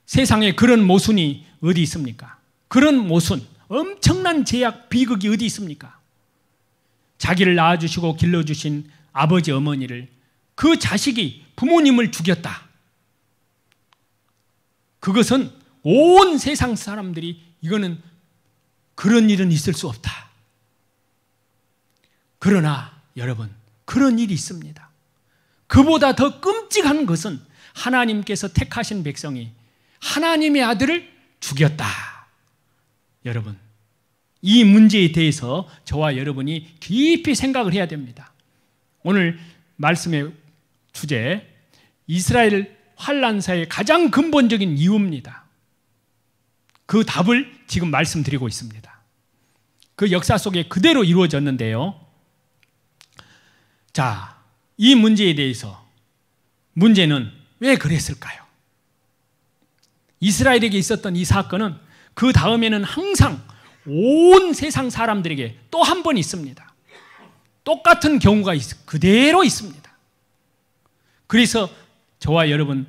[SPEAKER 1] 세상에 그런 모순이 어디 있습니까? 그런 모순, 엄청난 제약, 비극이 어디 있습니까? 자기를 낳아주시고 길러주신 아버지 어머니를, 그 자식이 부모님을 죽였다. 그것은 온 세상 사람들이 이거는 그런 일은 있을 수 없다. 그러나 여러분, 그런 일이 있습니다. 그보다 더 끔찍한 것은 하나님께서 택하신 백성이 하나님의 아들을 죽였다. 여러분, 이 문제에 대해서 저와 여러분이 깊이 생각을 해야 됩니다. 오늘 말씀의 주제, 이스라엘 환난사의 가장 근본적인 이유입니다. 그 답을 지금 말씀드리고 있습니다. 그 역사 속에 그대로 이루어졌는데요. 자, 이 문제에 대해서 문제는 왜 그랬을까요? 이스라엘에게 있었던 이 사건은 그 다음에는 항상 온 세상 사람들에게 또 한 번 있습니다. 똑같은 경우가 그대로 있습니다. 그래서 저와 여러분,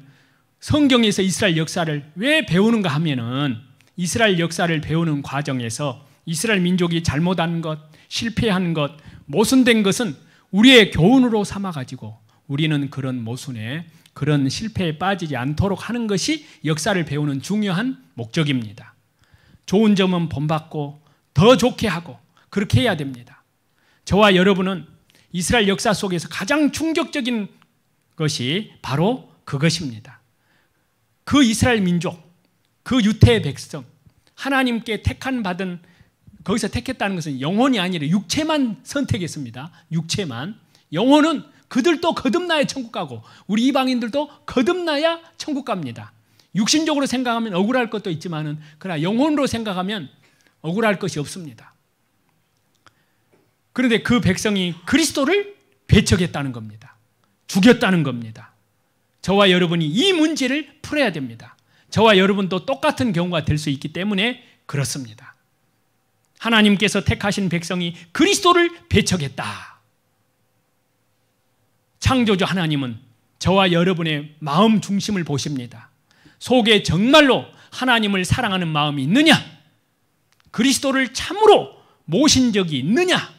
[SPEAKER 1] 성경에서 이스라엘 역사를 왜 배우는가 하면은 이스라엘 역사를 배우는 과정에서 이스라엘 민족이 잘못한 것, 실패한 것, 모순된 것은 우리의 교훈으로 삼아가지고 우리는 그런 모순에, 그런 실패에 빠지지 않도록 하는 것이 역사를 배우는 중요한 목적입니다. 좋은 점은 본받고 더 좋게 하고 그렇게 해야 됩니다. 저와 여러분은 이스라엘 역사 속에서 가장 충격적인 것이 바로 그것입니다. 그 이스라엘 민족, 그 유태의 백성, 하나님께 택한 거기서 택했다는 것은 영혼이 아니라 육체만 선택했습니다. 육체만. 영혼은 그들도 거듭나야 천국 가고 우리 이방인들도 거듭나야 천국 갑니다. 육신적으로 생각하면 억울할 것도 있지만은 그러나 영혼으로 생각하면 억울할 것이 없습니다. 그런데 그 백성이 그리스도를 배척했다는 겁니다. 죽였다는 겁니다. 저와 여러분이 이 문제를 풀어야 됩니다. 저와 여러분도 똑같은 경우가 될 수 있기 때문에 그렇습니다. 하나님께서 택하신 백성이 그리스도를 배척했다. 창조주 하나님은 저와 여러분의 마음 중심을 보십니다. 속에 정말로 하나님을 사랑하는 마음이 있느냐? 그리스도를 참으로 모신 적이 있느냐?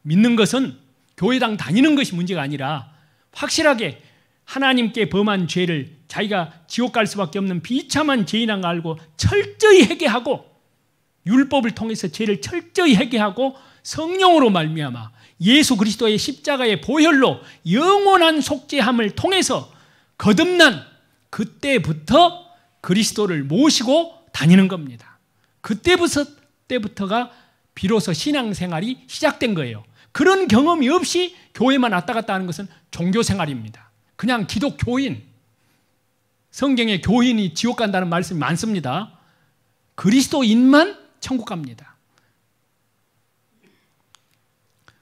[SPEAKER 1] 믿는 것은 교회당 다니는 것이 문제가 아니라 확실하게 하나님께 범한 죄를 자기가 지옥 갈 수밖에 없는 비참한 죄인인 걸 알고 철저히 회개하고 율법을 통해서 죄를 철저히 회개하고 성령으로 말미암아 예수 그리스도의 십자가의 보혈로 영원한 속죄함을 통해서 거듭난 그때부터 그리스도를 모시고 다니는 겁니다. 그때부터가 비로소 신앙생활이 시작된 거예요. 그런 경험이 없이 교회만 왔다 갔다 하는 것은 종교생활입니다. 그냥 기독교인, 성경에 교인이 지옥 간다는 말씀이 많습니다. 그리스도인만 천국 갑니다.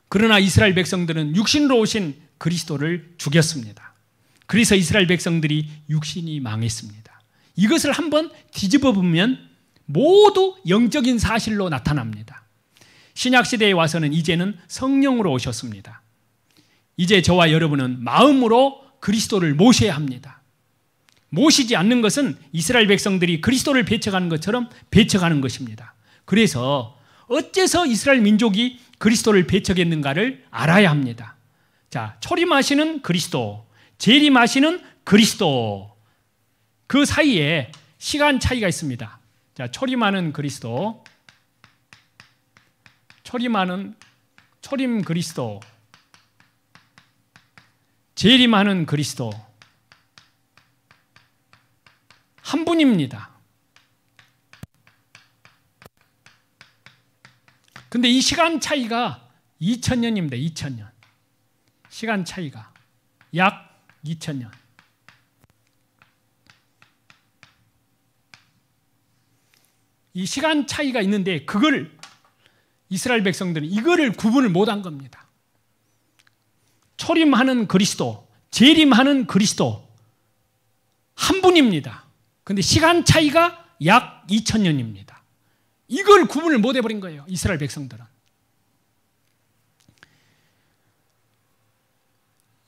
[SPEAKER 1] 그러나 이스라엘 백성들은 육신으로 오신 그리스도를 죽였습니다. 그래서 이스라엘 백성들이 육신이 망했습니다. 이것을 한번 뒤집어 보면 모두 영적인 사실로 나타납니다. 신약시대에 와서는 이제는 성령으로 오셨습니다. 이제 저와 여러분은 마음으로 그리스도를 모셔야 합니다. 모시지 않는 것은 이스라엘 백성들이 그리스도를 배척하는 것처럼 배척하는 것입니다. 그래서 어째서 이스라엘 민족이 그리스도를 배척했는가를 알아야 합니다. 자, 초림하시는 그리스도, 재림하시는 그리스도, 그 사이에 시간 차이가 있습니다. 자, 초림하는 그리스도, 초림 그리스도, 재림하는 그리스도, 한 분입니다. 근데 이 시간 차이가 2000년입니다. 2000년. 시간 차이가 약 2000년. 이 시간 차이가 있는데 그걸 이스라엘 백성들은 이거를 구분을 못한 겁니다. 초림하는 그리스도, 재림하는 그리스도 한 분입니다. 그런데 시간 차이가 약 2000년입니다. 이걸 구분을 못 해버린 거예요. 이스라엘 백성들은.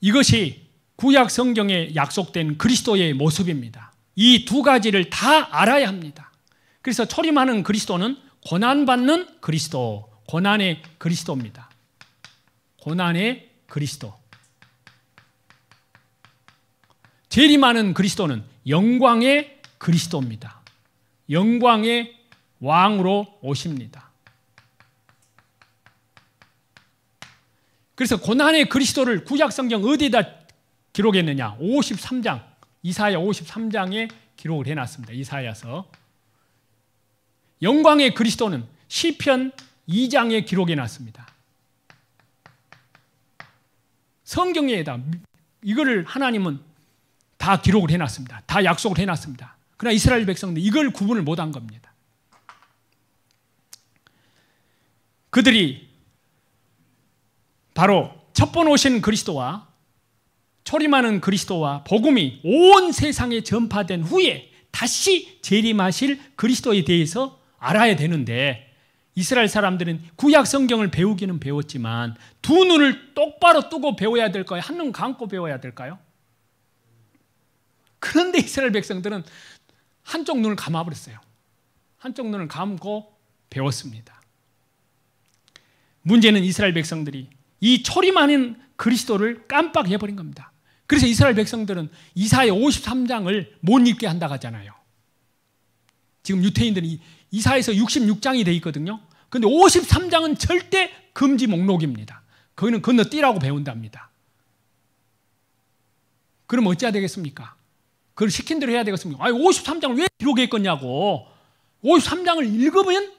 [SPEAKER 1] 이것이 구약 성경에 약속된 그리스도의 모습입니다. 이 두 가지를 다 알아야 합니다. 그래서 초림하는 그리스도는 고난받는 그리스도, 고난의 그리스도입니다. 고난의 그리스도. 재림하는 그리스도는 영광의 그리스도입니다. 영광의 왕으로 오십니다. 그래서 고난의 그리스도를 구약 성경 어디에다 기록했느냐? 53장, 이사야 53장에 기록을 해놨습니다. 이사야서. 영광의 그리스도는 시편 2장에 기록해 놨습니다. 성경에다 이거를 하나님은 다 기록을 해놨습니다. 다 약속을 해놨습니다. 그러나 이스라엘 백성들 이걸 구분을 못한 겁니다. 그들이 바로 첫 번 오신 그리스도와 초림하는 그리스도와 복음이 온 세상에 전파된 후에 다시 재림하실 그리스도에 대해서 알아야 되는데, 이스라엘 사람들은 구약 성경을 배우기는 배웠지만 두 눈을 똑바로 뜨고 배워야 될까요? 한눈 감고 배워야 될까요? 그런데 이스라엘 백성들은 한쪽 눈을 감아버렸어요. 한쪽 눈을 감고 배웠습니다. 문제는 이스라엘 백성들이 이 초림하는 그리스도를 깜빡해버린 겁니다. 그래서 이스라엘 백성들은 이사야 53장을 못 읽게 한다고 하잖아요. 지금 유태인들이 이사야에서 66장이 돼 있거든요. 그런데 53장은 절대 금지 목록입니다. 거기는 건너뛰라고 배운답니다. 그럼 어찌해야 되겠습니까? 그걸 시킨 대로 해야 되겠습니까? 아니 53장을 왜 기록했겠냐고. 53장을 읽으면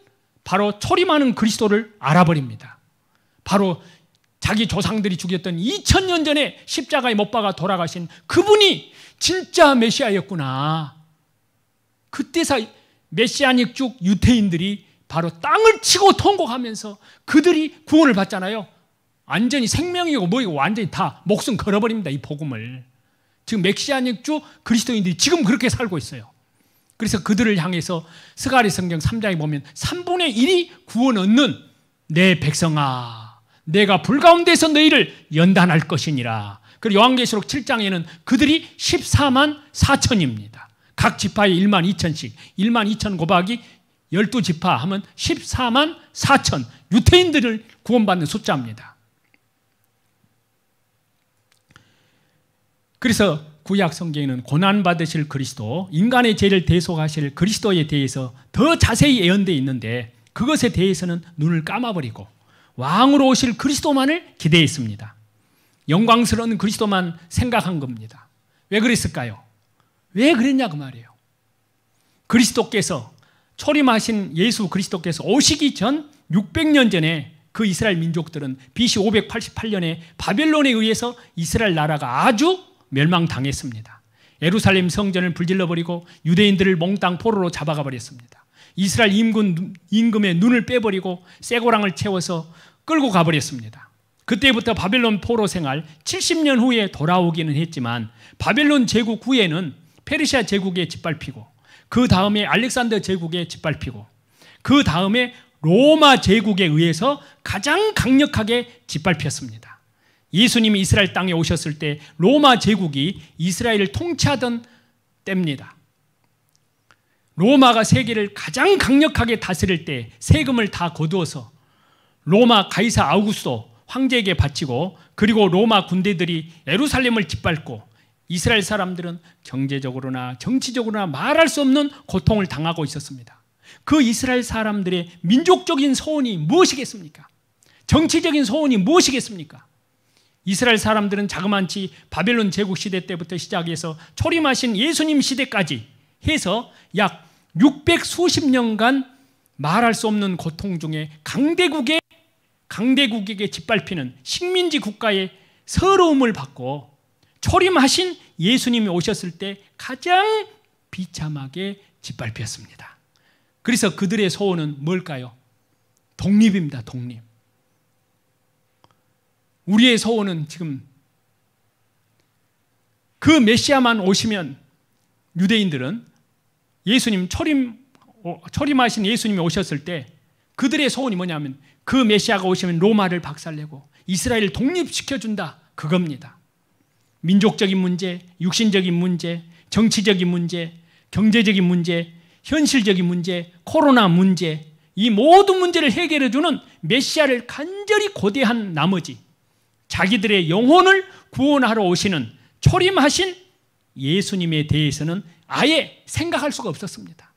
[SPEAKER 1] 바로 초림하는 그리스도를 알아버립니다. 바로 자기 조상들이 죽였던 2000년 전에 십자가에 못 박아 돌아가신 그분이 진짜 메시아였구나. 그때서 메시아닉 쪽 유태인들이 바로 땅을 치고 통곡하면서 그들이 구원을 받잖아요. 완전히 생명이고 뭐이고 완전히 다 목숨 걸어버립니다. 이 복음을. 지금 메시아닉 쪽 그리스도인들이 지금 그렇게 살고 있어요. 그래서 그들을 향해서 스가랴 성경 3장에 보면 3분의 1이 구원 얻는 내 백성아, 내가 불 가운데서 너희를 연단할 것이니라. 그리고 요한계시록 7장에는 그들이 14만 4천입니다. 각 지파에 1만 2천씩, 1만 2천 곱하기 12지파 하면 14만 4천 유태인들을 구원받는 숫자입니다. 그래서 구약 성경에는 고난받으실 그리스도, 인간의 죄를 대속하실 그리스도에 대해서 더 자세히 예언되어 있는데 그것에 대해서는 눈을 감아버리고 왕으로 오실 그리스도만을 기대했습니다. 영광스러운 그리스도만 생각한 겁니다. 왜 그랬을까요? 왜 그랬냐 그 말이에요. 그리스도께서 초림하신 예수 그리스도께서 오시기 전 600년 전에 그 이스라엘 민족들은 BC 588년에 바벨론에 의해서 이스라엘 나라가 아주 멸망당했습니다. 예루살렘 성전을 불질러버리고 유대인들을 몽땅 포로로 잡아가 버렸습니다. 이스라엘 임금의 눈을 빼버리고 쇠고랑을 채워서 끌고 가버렸습니다. 그때부터 바벨론 포로 생활 70년 후에 돌아오기는 했지만 바벨론 제국 후에는 페르시아 제국에 짓밟히고 그 다음에 알렉산더 제국에 짓밟히고 그 다음에 로마 제국에 의해서 가장 강력하게 짓밟혔습니다. 예수님이 이스라엘 땅에 오셨을 때 로마 제국이 이스라엘을 통치하던 때입니다. 로마가 세계를 가장 강력하게 다스릴 때 세금을 다 거두어서 로마 가이사 아우구스도 황제에게 바치고 그리고 로마 군대들이 예루살렘을 짓밟고 이스라엘 사람들은 경제적으로나 정치적으로나 말할 수 없는 고통을 당하고 있었습니다. 그 이스라엘 사람들의 민족적인 소원이 무엇이겠습니까? 정치적인 소원이 무엇이겠습니까? 이스라엘 사람들은 자그마치 바벨론 제국 시대 때부터 시작해서 초림하신 예수님 시대까지 해서 약 600 수십 년간 말할 수 없는 고통 중에 강대국에게 짓밟히는 식민지 국가의 서러움을 받고 초림하신 예수님이 오셨을 때 가장 비참하게 짓밟혔습니다. 그래서 그들의 소원은 뭘까요? 독립입니다. 독립. 우리의 소원은 지금 그 메시아만 오시면 유대인들은 예수님 초림하신 예수님이 오셨을 때 그들의 소원이 뭐냐면 그 메시아가 오시면 로마를 박살내고 이스라엘을 독립시켜준다 그겁니다. 민족적인 문제, 육신적인 문제, 정치적인 문제, 경제적인 문제, 현실적인 문제, 코로나 문제 이 모든 문제를 해결해주는 메시아를 간절히 고대한 나머지 자기들의 영혼을 구원하러 오시는 초림하신 예수님에 대해서는 아예 생각할 수가 없었습니다.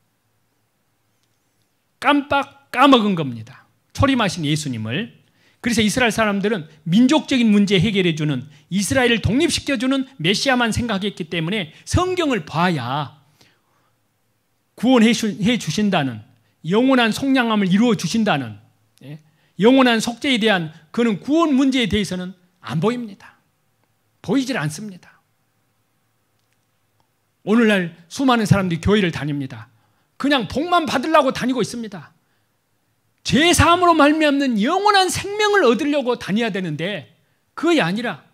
[SPEAKER 1] 깜빡 까먹은 겁니다. 초림하신 예수님을. 그래서 이스라엘 사람들은 민족적인 문제 해결해주는 이스라엘을 독립시켜주는 메시아만 생각했기 때문에 성경을 봐야 구원해 주신다는 영원한 속량함을 이루어 주신다는 영원한 속죄에 대한 그는 구원 문제에 대해서는 안 보입니다. 보이질 않습니다. 오늘날 수많은 사람들이 교회를 다닙니다. 그냥 복만 받으려고 다니고 있습니다. 죄사함으로 말미암는 영원한 생명을 얻으려고 다녀야 되는데 그게 아니라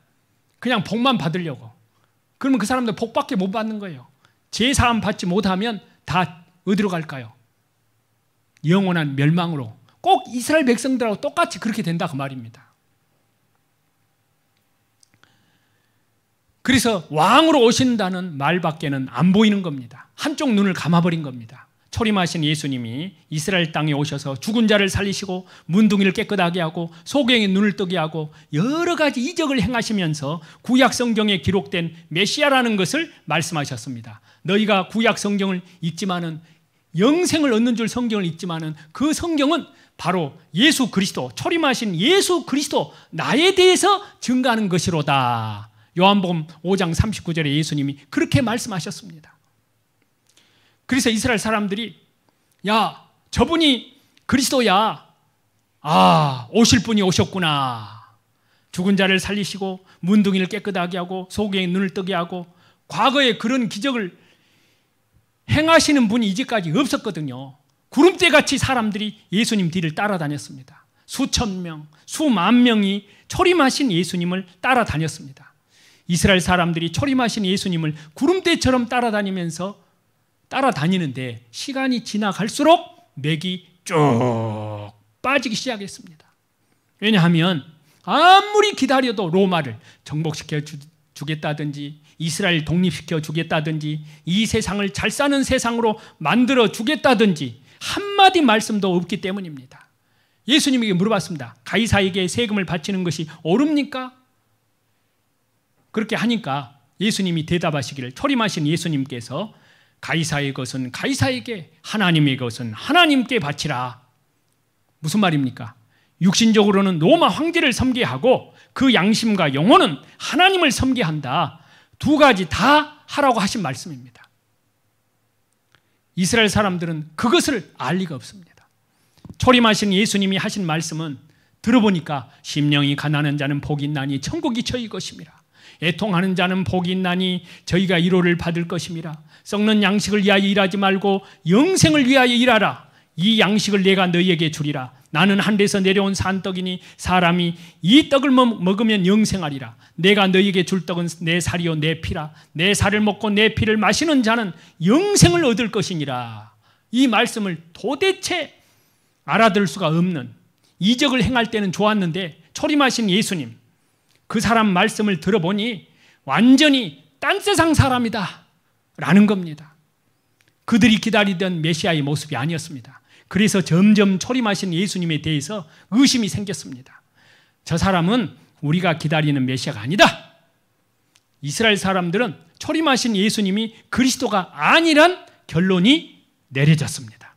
[SPEAKER 1] 그냥 복만 받으려고. 그러면 그 사람들 복밖에 못 받는 거예요. 죄사함 받지 못하면 다 어디로 갈까요? 영원한 멸망으로. 꼭 이스라엘 백성들하고 똑같이 그렇게 된다 그 말입니다. 그래서 왕으로 오신다는 말밖에는 안 보이는 겁니다. 한쪽 눈을 감아버린 겁니다. 초림하신 예수님이 이스라엘 땅에 오셔서 죽은 자를 살리시고 문둥이를 깨끗하게 하고 소경의 눈을 뜨게 하고 여러 가지 이적을 행하시면서 구약 성경에 기록된 메시아라는 것을 말씀하셨습니다. 너희가 구약 성경을 읽지만은 영생을 얻는 줄 성경을 읽지만은 그 성경은 바로 예수 그리스도, 초림하신 예수 그리스도 나에 대해서 증거하는 것이로다. 요한복음 5장 39절에 예수님이 그렇게 말씀하셨습니다. 그래서 이스라엘 사람들이 야, 저분이 그리스도야. 아, 오실 분이 오셨구나. 죽은 자를 살리시고 문둥이를 깨끗하게 하고 소경의 눈을 뜨게 하고 과거에 그런 기적을 행하시는 분이 이제까지 없었거든요. 구름대같이 사람들이 예수님 뒤를 따라다녔습니다. 수천 명, 수만 명이 초림하신 예수님을 따라다녔습니다. 이스라엘 사람들이 초림하신 예수님을 구름대처럼 따라다니는데 시간이 지나갈수록 맥이 쭉 빠지기 시작했습니다. 왜냐하면 아무리 기다려도 로마를 정복시켜 주겠다든지 이스라엘 독립시켜 주겠다든지 이 세상을 잘 사는 세상으로 만들어 주겠다든지 한마디 말씀도 없기 때문입니다. 예수님에게 물어봤습니다. 가이사에게 세금을 바치는 것이 옳습니까? 그렇게 하니까 예수님이 대답하시기를, 초림하신 예수님께서 가이사의 것은 가이사에게, 하나님의 것은 하나님께 바치라. 무슨 말입니까? 육신적으로는 로마 황제를 섬기하고 그 양심과 영혼은 하나님을 섬기한다. 두 가지 다 하라고 하신 말씀입니다. 이스라엘 사람들은 그것을 알 리가 없습니다. 초림하신 예수님이 하신 말씀은 들어보니까 심령이 가난한 자는 복이 있나니 천국이 저희 것임이라. 애통하는 자는 복이 있나니 저희가 위로를 받을 것임이라. 썩는 양식을 위하여 일하지 말고 영생을 위하여 일하라. 이 양식을 내가 너희에게 주리라. 나는 하늘에서 내려온 산떡이니 사람이 이 떡을 먹으면 영생하리라. 내가 너희에게 줄 떡은 내 살이요 내 피라. 내 살을 먹고 내 피를 마시는 자는 영생을 얻을 것이니라. 이 말씀을 도대체 알아들을 수가 없는, 이적을 행할 때는 좋았는데 초림하신 예수님, 그 사람 말씀을 들어보니 완전히 딴 세상 사람이다 라는 겁니다. 그들이 기다리던 메시아의 모습이 아니었습니다. 그래서 점점 초림하신 예수님에 대해서 의심이 생겼습니다. 저 사람은 우리가 기다리는 메시아가 아니다. 이스라엘 사람들은 초림하신 예수님이 그리스도가 아니란 결론이 내려졌습니다.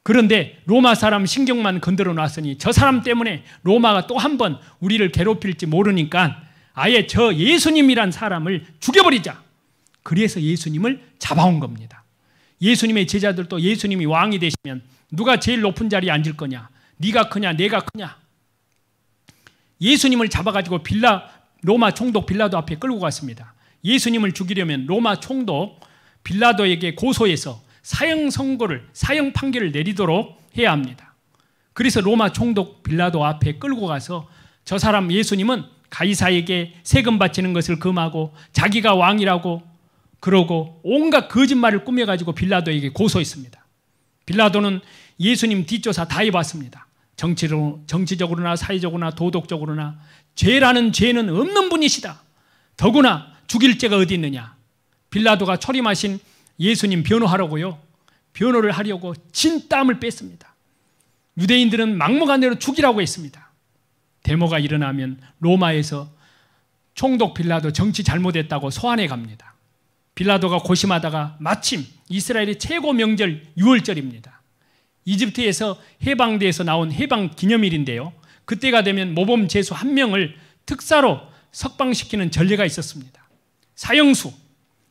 [SPEAKER 1] 그런데 로마 사람 신경만 건드려 놨으니 저 사람 때문에 로마가 또 한 번 우리를 괴롭힐지 모르니까 아예 저 예수님이란 사람을 죽여버리자. 그래서 예수님을 잡아온 겁니다. 예수님의 제자들도 예수님이 왕이 되시면 누가 제일 높은 자리에 앉을 거냐? 네가 크냐 내가 크냐? 예수님을 잡아가지고 로마 총독 빌라도 앞에 끌고 갔습니다. 예수님을 죽이려면 로마 총독 빌라도에게 고소해서 사형 판결을 내리도록 해야 합니다. 그래서 로마 총독 빌라도 앞에 끌고 가서 저 사람 예수님은 가이사에게 세금 바치는 것을 금하고 자기가 왕이라고 그러고 온갖 거짓말을 꾸며가지고 빌라도에게 고소했습니다. 빌라도는 예수님 뒷조사 다 해봤습니다. 정치적으로나 사회적으로나 도덕적으로나 죄라는 죄는 없는 분이시다. 더구나 죽일 죄가 어디 있느냐. 빌라도가 초림하신 예수님 변호하려고요. 변호를 하려고 진땀을 뺐습니다. 유대인들은 막무가내로 죽이라고 했습니다. 데모가 일어나면 로마에서 총독 빌라도 정치 잘못했다고 소환해 갑니다. 빌라도가 고심하다가 마침 이스라엘의 최고 명절 6월절입니다. 이집트에서 해방대에서 나온 해방 기념일인데요. 그때가 되면 모범 죄수 1명을 특사로 석방시키는 전례가 있었습니다. 사형수,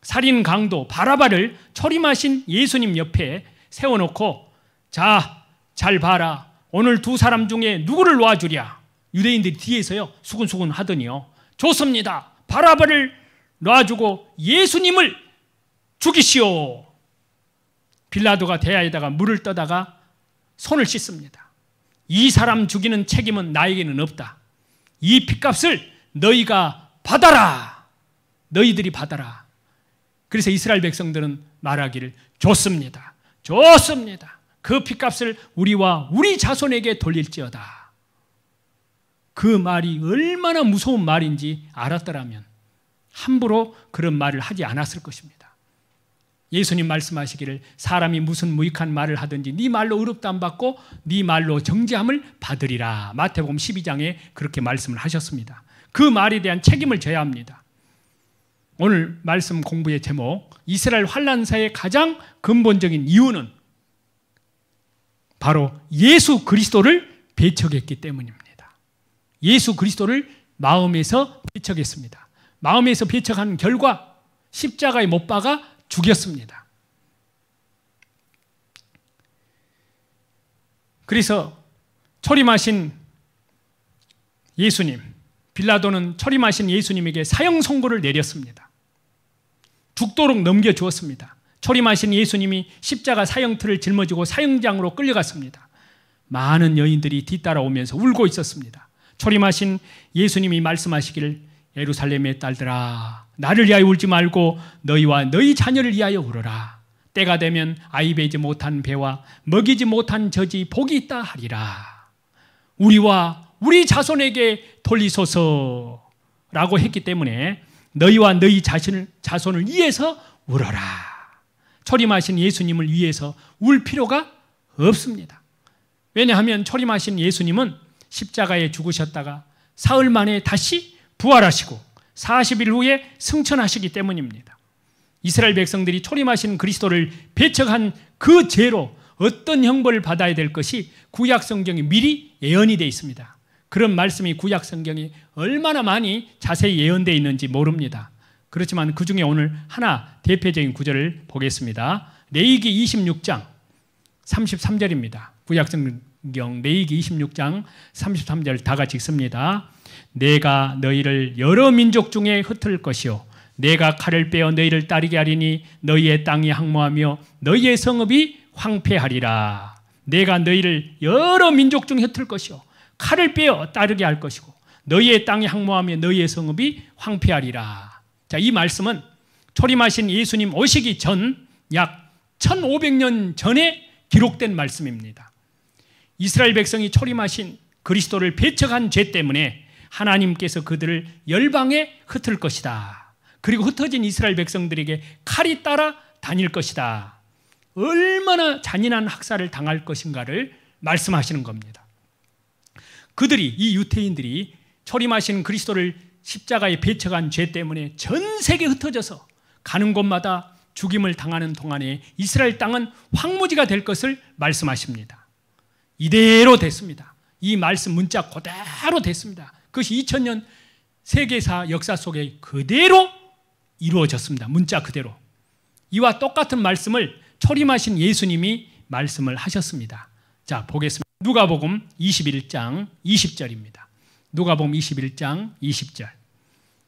[SPEAKER 1] 살인 강도 바라바를 초림하신 예수님 옆에 세워놓고 자, 잘 봐라. 오늘 두 사람 중에 누구를 놔주랴? 유대인들이 뒤에서요 수근수근 하더니요, 좋습니다. 바라바를 놔주고 예수님을 죽이시오. 빌라도가 대야에다가 물을 떠다가 손을 씻습니다. 이 사람 죽이는 책임은 나에게는 없다. 이 핏값을 너희가 받아라. 너희들이 받아라. 그래서 이스라엘 백성들은 말하기를 좋습니다. 좋습니다. 그 핏값을 우리와 우리 자손에게 돌릴지어다. 그 말이 얼마나 무서운 말인지 알았더라면 함부로 그런 말을 하지 않았을 것입니다. 예수님 말씀하시기를 사람이 무슨 무익한 말을 하든지 네 말로 의롭다 안 받고 네 말로 정죄함을 받으리라. 마태복음 12장에 그렇게 말씀을 하셨습니다. 그 말에 대한 책임을 져야 합니다. 오늘 말씀 공부의 제목, 이스라엘 환난사의 가장 근본적인 이유는 바로 예수 그리스도를 배척했기 때문입니다. 예수 그리스도를 마음에서 배척했습니다. 마음에서 배척한 결과 십자가에 못 박아 죽였습니다. 그래서 초림하신 예수님, 빌라도는 초림하신 예수님에게 사형 선고를 내렸습니다. 죽도록 넘겨주었습니다. 초림하신 예수님이 십자가 사형틀을 짊어지고 사형장으로 끌려갔습니다. 많은 여인들이 뒤따라오면서 울고 있었습니다. 초림하신 예수님이 말씀하시기를 예루살렘의 딸들아, 나를 위하여 울지 말고 너희와 너희 자녀를 위하여 울어라. 때가 되면 아이 베지 못한 배와 먹이지 못한 젖이 복이 있다 하리라. 우리와 우리 자손에게 돌리소서라고 했기 때문에 너희와 너희 자손을 위해서 울어라. 초림하신 예수님을 위해서 울 필요가 없습니다. 왜냐하면 초림하신 예수님은 십자가에 죽으셨다가 사흘 만에 다시 부활하시고 40일 후에 승천하시기 때문입니다. 이스라엘 백성들이 초림하신 그리스도를 배척한 그 죄로 어떤 형벌을 받아야 될 것이 구약 성경에 미리 예언이 되어 있습니다. 그런 말씀이 구약 성경에 얼마나 많이 자세히 예언되어 있는지 모릅니다. 그렇지만 그 중에 오늘 하나 대표적인 구절을 보겠습니다. 레위기 26장 33절입니다. 구약 성경 레위기 26장 33절 다 같이 읽습니다. 내가 너희를 여러 민족 중에 흩을 것이요 내가 칼을 빼어 너희를 따르게 하리니 너희의 땅이 항모하며 너희의 성읍이 황폐하리라. 내가 너희를 여러 민족 중에 흩을 것이요 칼을 빼어 따르게 할 것이고 너희의 땅이 항모하며 너희의 성읍이 황폐하리라. 자, 이 말씀은 초림하신 예수님 오시기 전 약 1500년 전에 기록된 말씀입니다. 이스라엘 백성이 초림하신 그리스도를 배척한 죄 때문에 하나님께서 그들을 열방에 흩을 것이다. 그리고 흩어진 이스라엘 백성들에게 칼이 따라 다닐 것이다. 얼마나 잔인한 학살을 당할 것인가를 말씀하시는 겁니다. 그들이, 이 유태인들이 초림하신 그리스도를 십자가에 배척한 죄 때문에 전 세계에 흩어져서 가는 곳마다 죽임을 당하는 동안에 이스라엘 땅은 황무지가 될 것을 말씀하십니다. 이대로 됐습니다. 이 말씀 문자 그대로 됐습니다. 그것이 2000년 세계사 역사 속에 그대로 이루어졌습니다. 문자 그대로. 이와 똑같은 말씀을 초림하신 예수님이 말씀을 하셨습니다. 자, 보겠습니다. 누가복음 21장 20절입니다. 누가복음 21장 20절.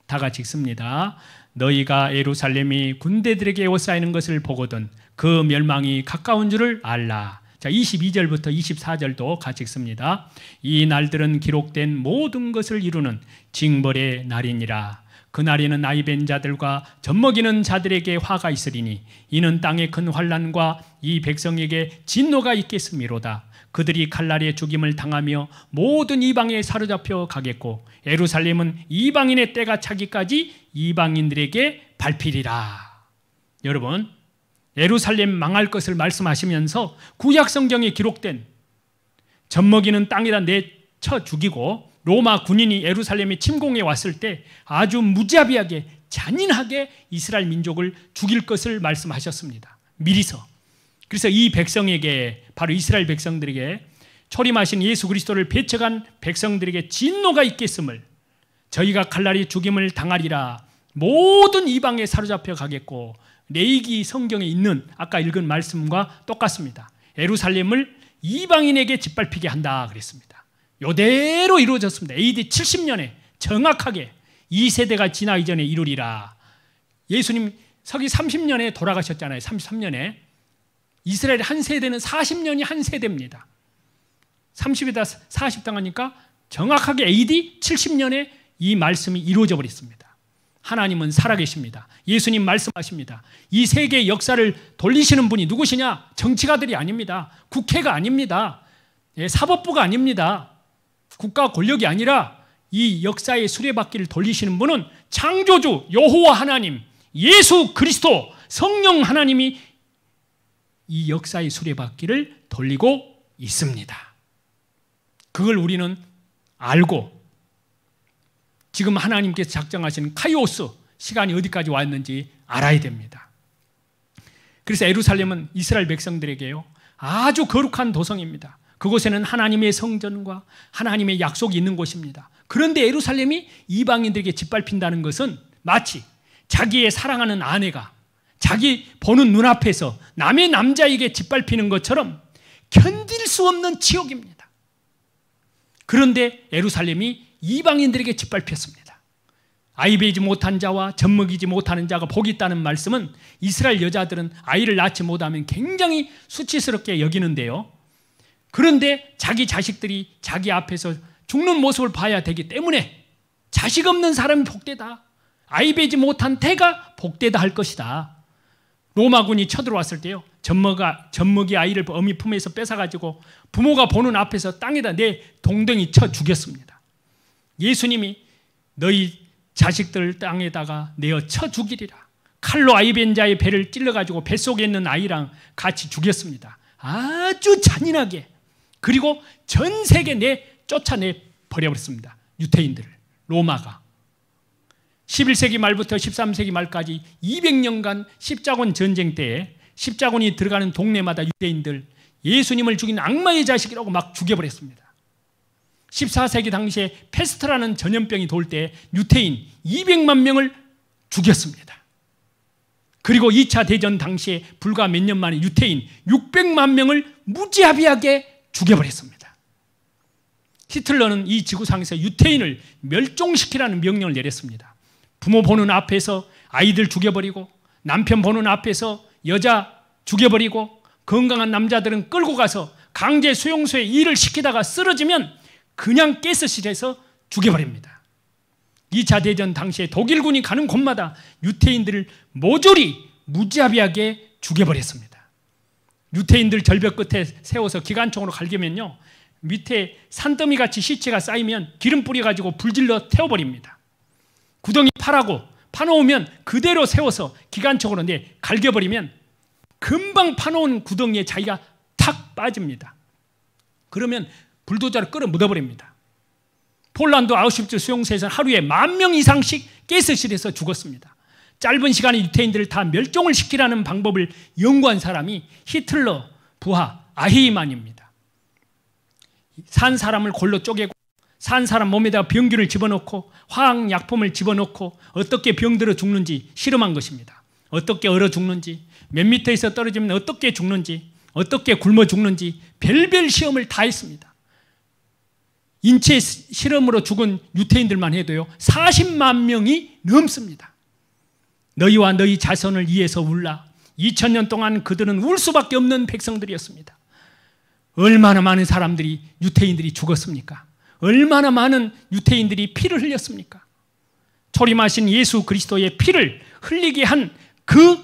[SPEAKER 1] 다 같이 읽습니다. 너희가 예루살렘이 군대들에게 에워싸이는 것을 보거든 그 멸망이 가까운 줄을 알라. 자, 22절부터 24절도 같이 읽습니다. 이 날들은 기록된 모든 것을 이루는 징벌의 날이니라. 그날에는 나이 벤 자들과 젖먹이는 자들에게 화가 있으리니 이는 땅의 큰 환난과 이 백성에게 진노가 있겠음이로다. 그들이 칼날에 죽임을 당하며 모든 이방에 사로잡혀 가겠고 예루살렘은 이방인의 때가 차기까지 이방인들에게 밟히리라. 여러분, 예루살렘 망할 것을 말씀하시면서 구약 성경에 기록된 젖먹이는 땅에다 내쳐 죽이고 로마 군인이 예루살렘에 침공해 왔을 때 아주 무자비하게 잔인하게 이스라엘 민족을 죽일 것을 말씀하셨습니다. 미리서. 그래서 이 백성에게, 바로 이스라엘 백성들에게, 초림하신 예수 그리스도를 배척한 백성들에게 진노가 있겠음을, 저희가 칼날이 죽임을 당하리라. 모든 이방에 사로잡혀 가겠고, 레위기 성경에 있는 아까 읽은 말씀과 똑같습니다. 예루살렘을 이방인에게 짓밟히게 한다 그랬습니다. 이대로 이루어졌습니다. AD 70년에 정확하게 2세대가 지나기 전에 이루리라. 예수님 서기 30년에 돌아가셨잖아요. 33년에. 이스라엘 한 세대는 40년이 한 세대입니다. 30에다 40 당하니까 정확하게 AD 70년에 이 말씀이 이루어져 버렸습니다. 하나님은 살아계십니다. 예수님 말씀하십니다. 이 세계의 역사를 돌리시는 분이 누구시냐? 정치가들이 아닙니다. 국회가 아닙니다. 사법부가 아닙니다. 국가 권력이 아니라 이 역사의 수레바퀴를 돌리시는 분은 창조주 여호와 하나님, 예수 그리스도, 성령 하나님이 이 역사의 수레바퀴를 돌리고 있습니다. 그걸 우리는 알고 지금 하나님께서 작정하신 카이오스 시간이 어디까지 왔는지 알아야 됩니다. 그래서 예루살렘은 이스라엘 백성들에게요 아주 거룩한 도성입니다. 그곳에는 하나님의 성전과 하나님의 약속이 있는 곳입니다. 그런데 예루살렘이 이방인들에게 짓밟힌다는 것은 마치 자기의 사랑하는 아내가 자기 보는 눈앞에서 남의 남자에게 짓밟히는 것처럼 견딜 수 없는 지옥입니다. 그런데 예루살렘이 이방인들에게 짓밟혔습니다. 아이 베이지 못한 자와 젖먹이지 못하는 자가 복이 있다는 말씀은 이스라엘 여자들은 아이를 낳지 못하면 굉장히 수치스럽게 여기는데요. 그런데 자기 자식들이 자기 앞에서 죽는 모습을 봐야 되기 때문에 자식 없는 사람이 복되다, 아이 베이지 못한 태가 복되다 할 것이다. 로마군이 쳐들어왔을 때요 젖먹이 아이를 어미 품에서 뺏어가지고 부모가 보는 앞에서 땅에다 내 동댕이 쳐 죽였습니다. 예수님이 너희 자식들 땅에다가 내어 쳐 죽이리라. 칼로 아이 벤 자의 배를 찔러가지고 뱃속에 있는 아이랑 같이 죽였습니다. 아주 잔인하게. 그리고 전 세계 쫓아내 버려버렸습니다. 유태인들을. 로마가 11세기 말부터 13세기 말까지 200년간 십자군 전쟁 때에 십자군이 들어가는 동네마다 유대인들 예수님을 죽인 악마의 자식이라고 막 죽여버렸습니다. 14세기 당시에 페스트라는 전염병이 돌 때 유태인 200만 명을 죽였습니다. 그리고 2차 대전 당시에 불과 몇 년 만에 유태인 600만 명을 무지하비하게 죽여버렸습니다. 히틀러는 이 지구상에서 유태인을 멸종시키라는 명령을 내렸습니다. 부모 보는 앞에서 아이들 죽여버리고 남편 보는 앞에서 여자 죽여버리고 건강한 남자들은 끌고 가서 강제 수용소에 일을 시키다가 쓰러지면 그냥 가스실에서 죽여버립니다. 2차 대전 당시에 독일군이 가는 곳마다 유태인들을 모조리 무지하비하게 죽여버렸습니다. 유태인들 절벽 끝에 세워서 기관총으로 갈기면요 밑에 산더미같이 시체가 쌓이면 기름 뿌려가지고 불질러 태워버립니다. 구덩이 파놓으면 그대로 세워서 기관총으로 갈겨버리면 금방 파놓은 구덩이에 자기가 탁 빠집니다. 그러면 불도저로 끌어 묻어버립니다. 폴란드 아우슈비츠 수용소에서는 하루에 10,000명 이상씩 가스실에서 죽었습니다. 짧은 시간에 유태인들을 다 멸종을 시키라는 방법을 연구한 사람이 히틀러 부하 아히만입니다. 산 사람을 골로 쪼개고 산 사람 몸에다가 병균을 집어넣고 화학약품을 집어넣고 어떻게 병들어 죽는지 실험한 것입니다. 어떻게 얼어 죽는지, 몇 미터에서 떨어지면 어떻게 죽는지, 어떻게 굶어 죽는지 별별 시험을 다 했습니다. 인체 실험으로 죽은 유태인들만 해도요 40만 명이 넘습니다. 너희와 너희 자손을 위해서 울라. 2000년 동안 그들은 울 수밖에 없는 백성들이었습니다. 얼마나 많은 사람들이 유태인들이 죽었습니까? 얼마나 많은 유태인들이 피를 흘렸습니까? 초림하신 예수 그리스도의 피를 흘리게 한 그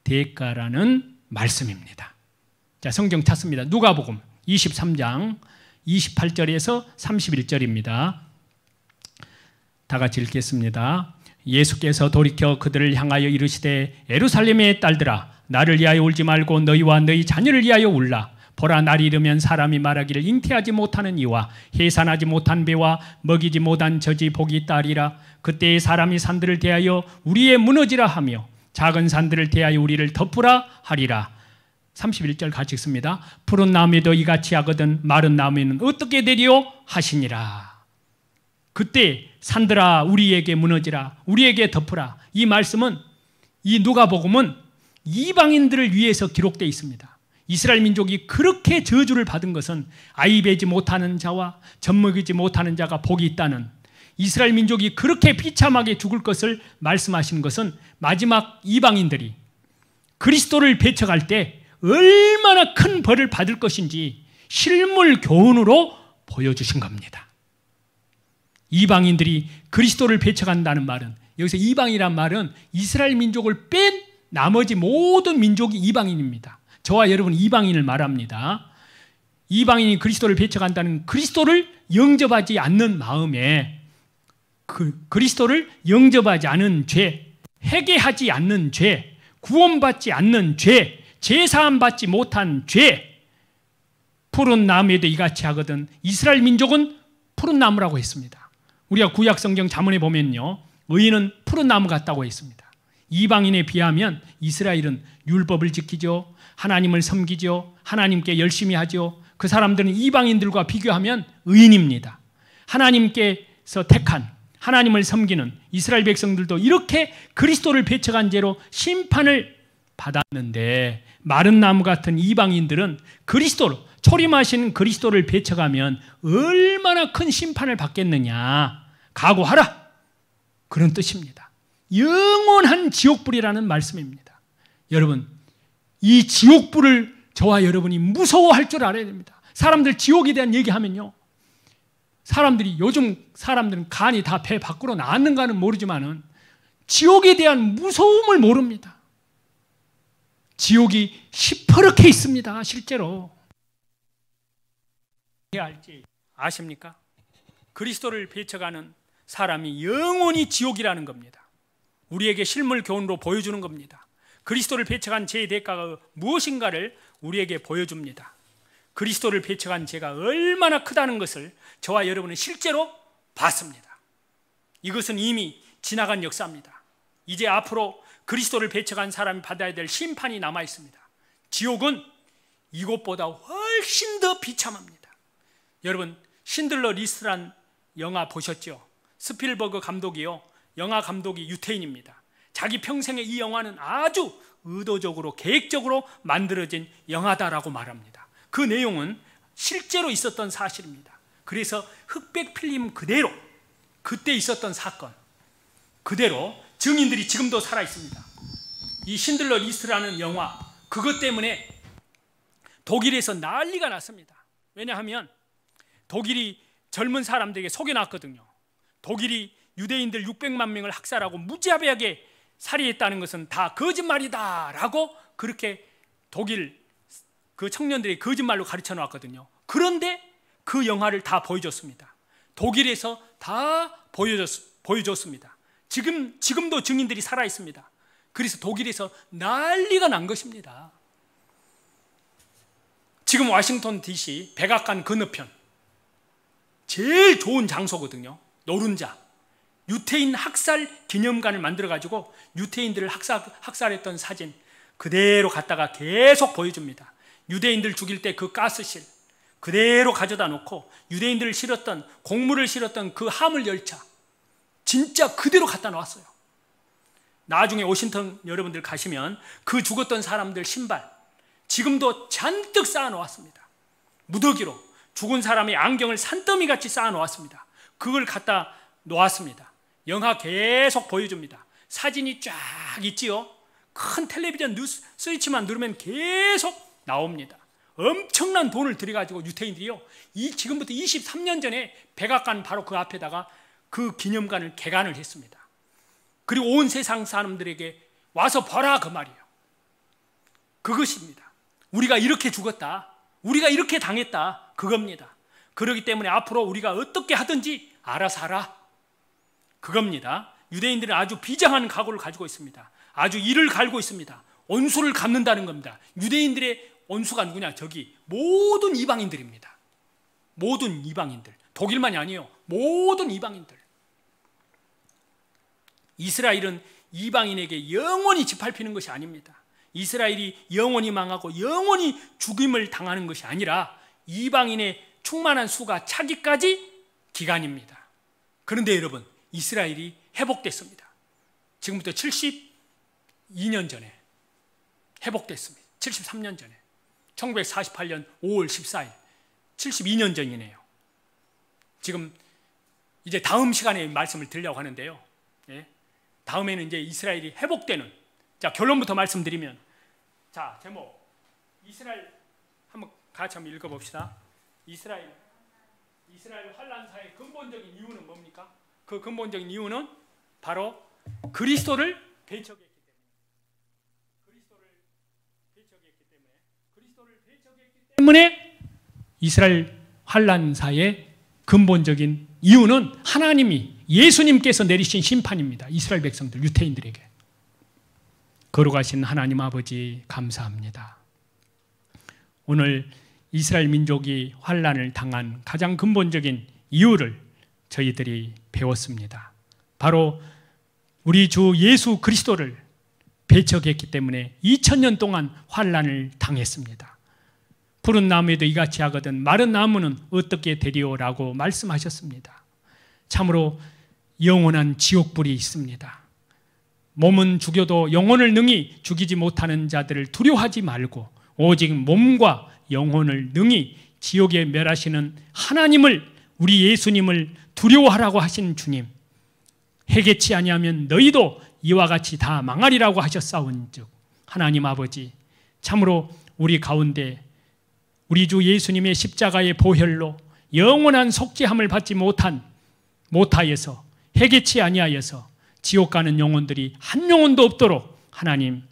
[SPEAKER 1] 대가라는 말씀입니다. 자, 성경 찾습니다. 누가복음 23장 28절에서 31절입니다. 다 같이 읽겠습니다. 예수께서 돌이켜 그들을 향하여 이르시되 예루살렘의 딸들아 나를 위하여 울지 말고 너희와 너희 자녀를 위하여 울라. 보라 날이 이르면 사람이 말하기를 잉태하지 못하는 이와 해산하지 못한 배와 먹이지 못한 젖이 복이 있다리라. 그때에 사람이 산들을 대하여 우리의 무너지라 하며 작은 산들을 대하여 우리를 덮으라 하리라. 31절 같이 읽습니다. 푸른 나무에도 이같이 하거든 마른 나무에는 어떻게 되리요 하시니라. 그때 산들아 우리에게 무너지라, 우리에게 덮으라. 이 말씀은, 이 누가복음은 이방인들을 위해서 기록되어 있습니다. 이스라엘 민족이 그렇게 저주를 받은 것은 아이 베지 못하는 자와 젖 먹이지 못하는 자가 복이 있다는, 이스라엘 민족이 그렇게 비참하게 죽을 것을 말씀하신 것은 마지막 이방인들이 그리스도를 배척할 때 얼마나 큰 벌을 받을 것인지 실물 교훈으로 보여주신 겁니다. 이방인들이 그리스도를 배척한다는 말은, 여기서 이방이란 말은 이스라엘 민족을 뺀 나머지 모든 민족이 이방인입니다. 저와 여러분 이방인을 말합니다. 이방인이 그리스도를 배척한다는, 그리스도를 영접하지 않는 마음에, 그리스도를 영접하지 않은 죄, 회개하지 않는 죄, 구원받지 않는 죄, 제사함 받지 못한 죄, 푸른 나무에도 이같이 하거든 이스라엘 민족은 푸른 나무라고 했습니다. 우리가 구약 성경 잠언에 보면요, 의인은 푸른 나무 같다고 했습니다. 이방인에 비하면 이스라엘은 율법을 지키죠, 하나님을 섬기죠, 하나님께 열심히 하죠. 그 사람들은 이방인들과 비교하면 의인입니다. 하나님께서 택한, 하나님을 섬기는 이스라엘 백성들도 이렇게 그리스도를 배척한 죄로 심판을 받았는데, 마른 나무 같은 이방인들은 그리스도로, 초림하신 그리스도를 배척하면 얼마나 큰 심판을 받겠느냐, 각오하라, 그런 뜻입니다. 영원한 지옥불이라는 말씀입니다. 여러분, 이 지옥불을 저와 여러분이 무서워할 줄 알아야 됩니다. 사람들 지옥에 대한 얘기하면요, 사람들이, 요즘 사람들은 간이 다 배 밖으로 나왔는가는 모르지만은 지옥에 대한 무서움을 모릅니다. 지옥이 시퍼렇게 있습니다. 실제로. 어떻게 알지 아십니까? 그리스도를 배척하는 사람이 영원히 지옥이라는 겁니다. 우리에게 실물 교훈으로 보여주는 겁니다. 그리스도를 배척한 죄의 대가가 무엇인가를 우리에게 보여줍니다. 그리스도를 배척한 죄가 얼마나 크다는 것을 저와 여러분은 실제로 봤습니다. 이것은 이미 지나간 역사입니다. 이제 앞으로 그리스도를 배척한 사람이 받아야 될 심판이 남아 있습니다. 지옥은 이것보다 훨씬 더 비참합니다. 여러분, 신들러 리스트란 영화 보셨죠? 스필버그 감독이요, 영화 감독이 유태인입니다. 자기 평생에 이 영화는 아주 의도적으로, 계획적으로 만들어진 영화다라고 말합니다. 그 내용은 실제로 있었던 사실입니다. 그래서 흑백 필름 그대로, 그때 있었던 사건 그대로 증인들이 지금도 살아 있습니다. 이 신들러 리스트라는 영화, 그것 때문에 독일에서 난리가 났습니다. 왜냐하면 독일이 젊은 사람들에게 속여놨거든요. 독일이 유대인들 600만 명을 학살하고 무자비하게 살해했다는 것은 다 거짓말이다 라고 그렇게 독일 그 청년들이 거짓말로 가르쳐 놓았거든요. 그런데 그 영화를 다 보여줬습니다. 독일에서 다 보여줬습니다. 지금도 증인들이 살아 있습니다. 그래서 독일에서 난리가 난 것입니다. 지금 워싱턴 DC 백악관 건너편 제일 좋은 장소거든요. 노른자 유태인 학살 기념관을 만들어가지고 유태인들을 학살했던 사진 그대로 갖다가 계속 보여줍니다. 유대인들 죽일 때 그 가스실 그대로 가져다 놓고 유대인들을 실었던, 곡물을 실었던 그 화물 열차 진짜 그대로 갖다 놓았어요. 나중에 워싱턴 여러분들 가시면 그 죽었던 사람들 신발 지금도 잔뜩 쌓아 놓았습니다. 무더기로 죽은 사람의 안경을 산더미같이 쌓아 놓았습니다. 그걸 갖다 놓았습니다. 영화 계속 보여줍니다. 사진이 쫙 있지요. 큰 텔레비전 뉴스 스위치만 누르면 계속 나옵니다. 엄청난 돈을 들여가지고 유태인들이요, 지금부터 23년 전에 백악관 바로 그 앞에다가 그 기념관을 개관을 했습니다. 그리고 온 세상 사람들에게 와서 봐라 그 말이에요. 그것입니다. 우리가 이렇게 죽었다, 우리가 이렇게 당했다, 그겁니다. 그렇기 때문에 앞으로 우리가 어떻게 하든지 알아서 하라, 그겁니다. 유대인들은 아주 비장한 각오를 가지고 있습니다. 아주 이를 갈고 있습니다. 원수를 갚는다는 겁니다. 유대인들의 원수가 누구냐? 저기 모든 이방인들입니다. 모든 이방인들, 독일만이 아니에요. 모든 이방인들. 이스라엘은 이방인에게 영원히 짓밟히는 것이 아닙니다. 이스라엘이 영원히 망하고 영원히 죽임을 당하는 것이 아니라 이방인의 충만한 수가 차기까지 기간입니다. 그런데 여러분, 이스라엘이 회복됐습니다. 지금부터 72년 전에 회복됐습니다. 73년 전에 1948년 5월 14일 72년 전이네요. 지금 이제 다음 시간에 말씀을 드리려고 하는데요. 예? 다음에는 이제 이스라엘이 회복되는, 자, 결론부터 말씀드리면, 자, 제목 이스라엘 한번 같이 한번 읽어봅시다. 이스라엘 환란사의 근본적인 이유는 뭡니까? 그 근본적인 이유는 바로 그리스도를 배척했기 때문에 이스라엘 환란사의 근본적인 이유는 하나님이, 예수님께서 내리신 심판입니다. 이스라엘 백성들, 유태인들에게. 거룩하신 하나님 아버지 감사합니다. 오늘 이스라엘 민족이 환란을 당한 가장 근본적인 이유를 저희들이 배웠습니다. 바로 우리 주 예수 그리스도를 배척했기 때문에 2000년 동안 환란을 당했습니다. 푸른 나무에도 이같이 하거든 마른 나무는 어떻게 되리오라고 말씀하셨습니다. 참으로 영원한 지옥불이 있습니다. 몸은 죽여도 영혼을 능히 죽이지 못하는 자들을 두려워하지 말고 오직 몸과 영혼을 능히 지옥에 멸하시는 하나님을, 우리 예수님을 두려워하라고 하신 주님, 해개치 아니하면 너희도 이와 같이 다 망하리라고 하셨사온즉, 하나님 아버지, 참으로 우리 가운데 우리 주 예수님의 십자가의 보혈로 영원한 속죄함을 받지 못하여서, 해개치 아니하여서 지옥 가는 영혼들이 한 영혼도 없도록 하나님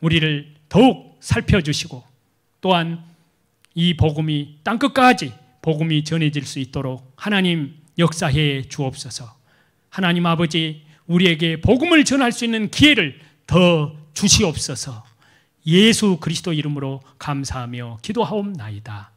[SPEAKER 1] 우리를 더욱 살펴주시고, 또한 이 복음이 땅끝까지 복음이 전해질 수 있도록 하나님 역사해 주옵소서. 하나님 아버지, 우리에게 복음을 전할 수 있는 기회를 더 주시옵소서. 예수 그리스도 이름으로 감사하며 기도하옵나이다.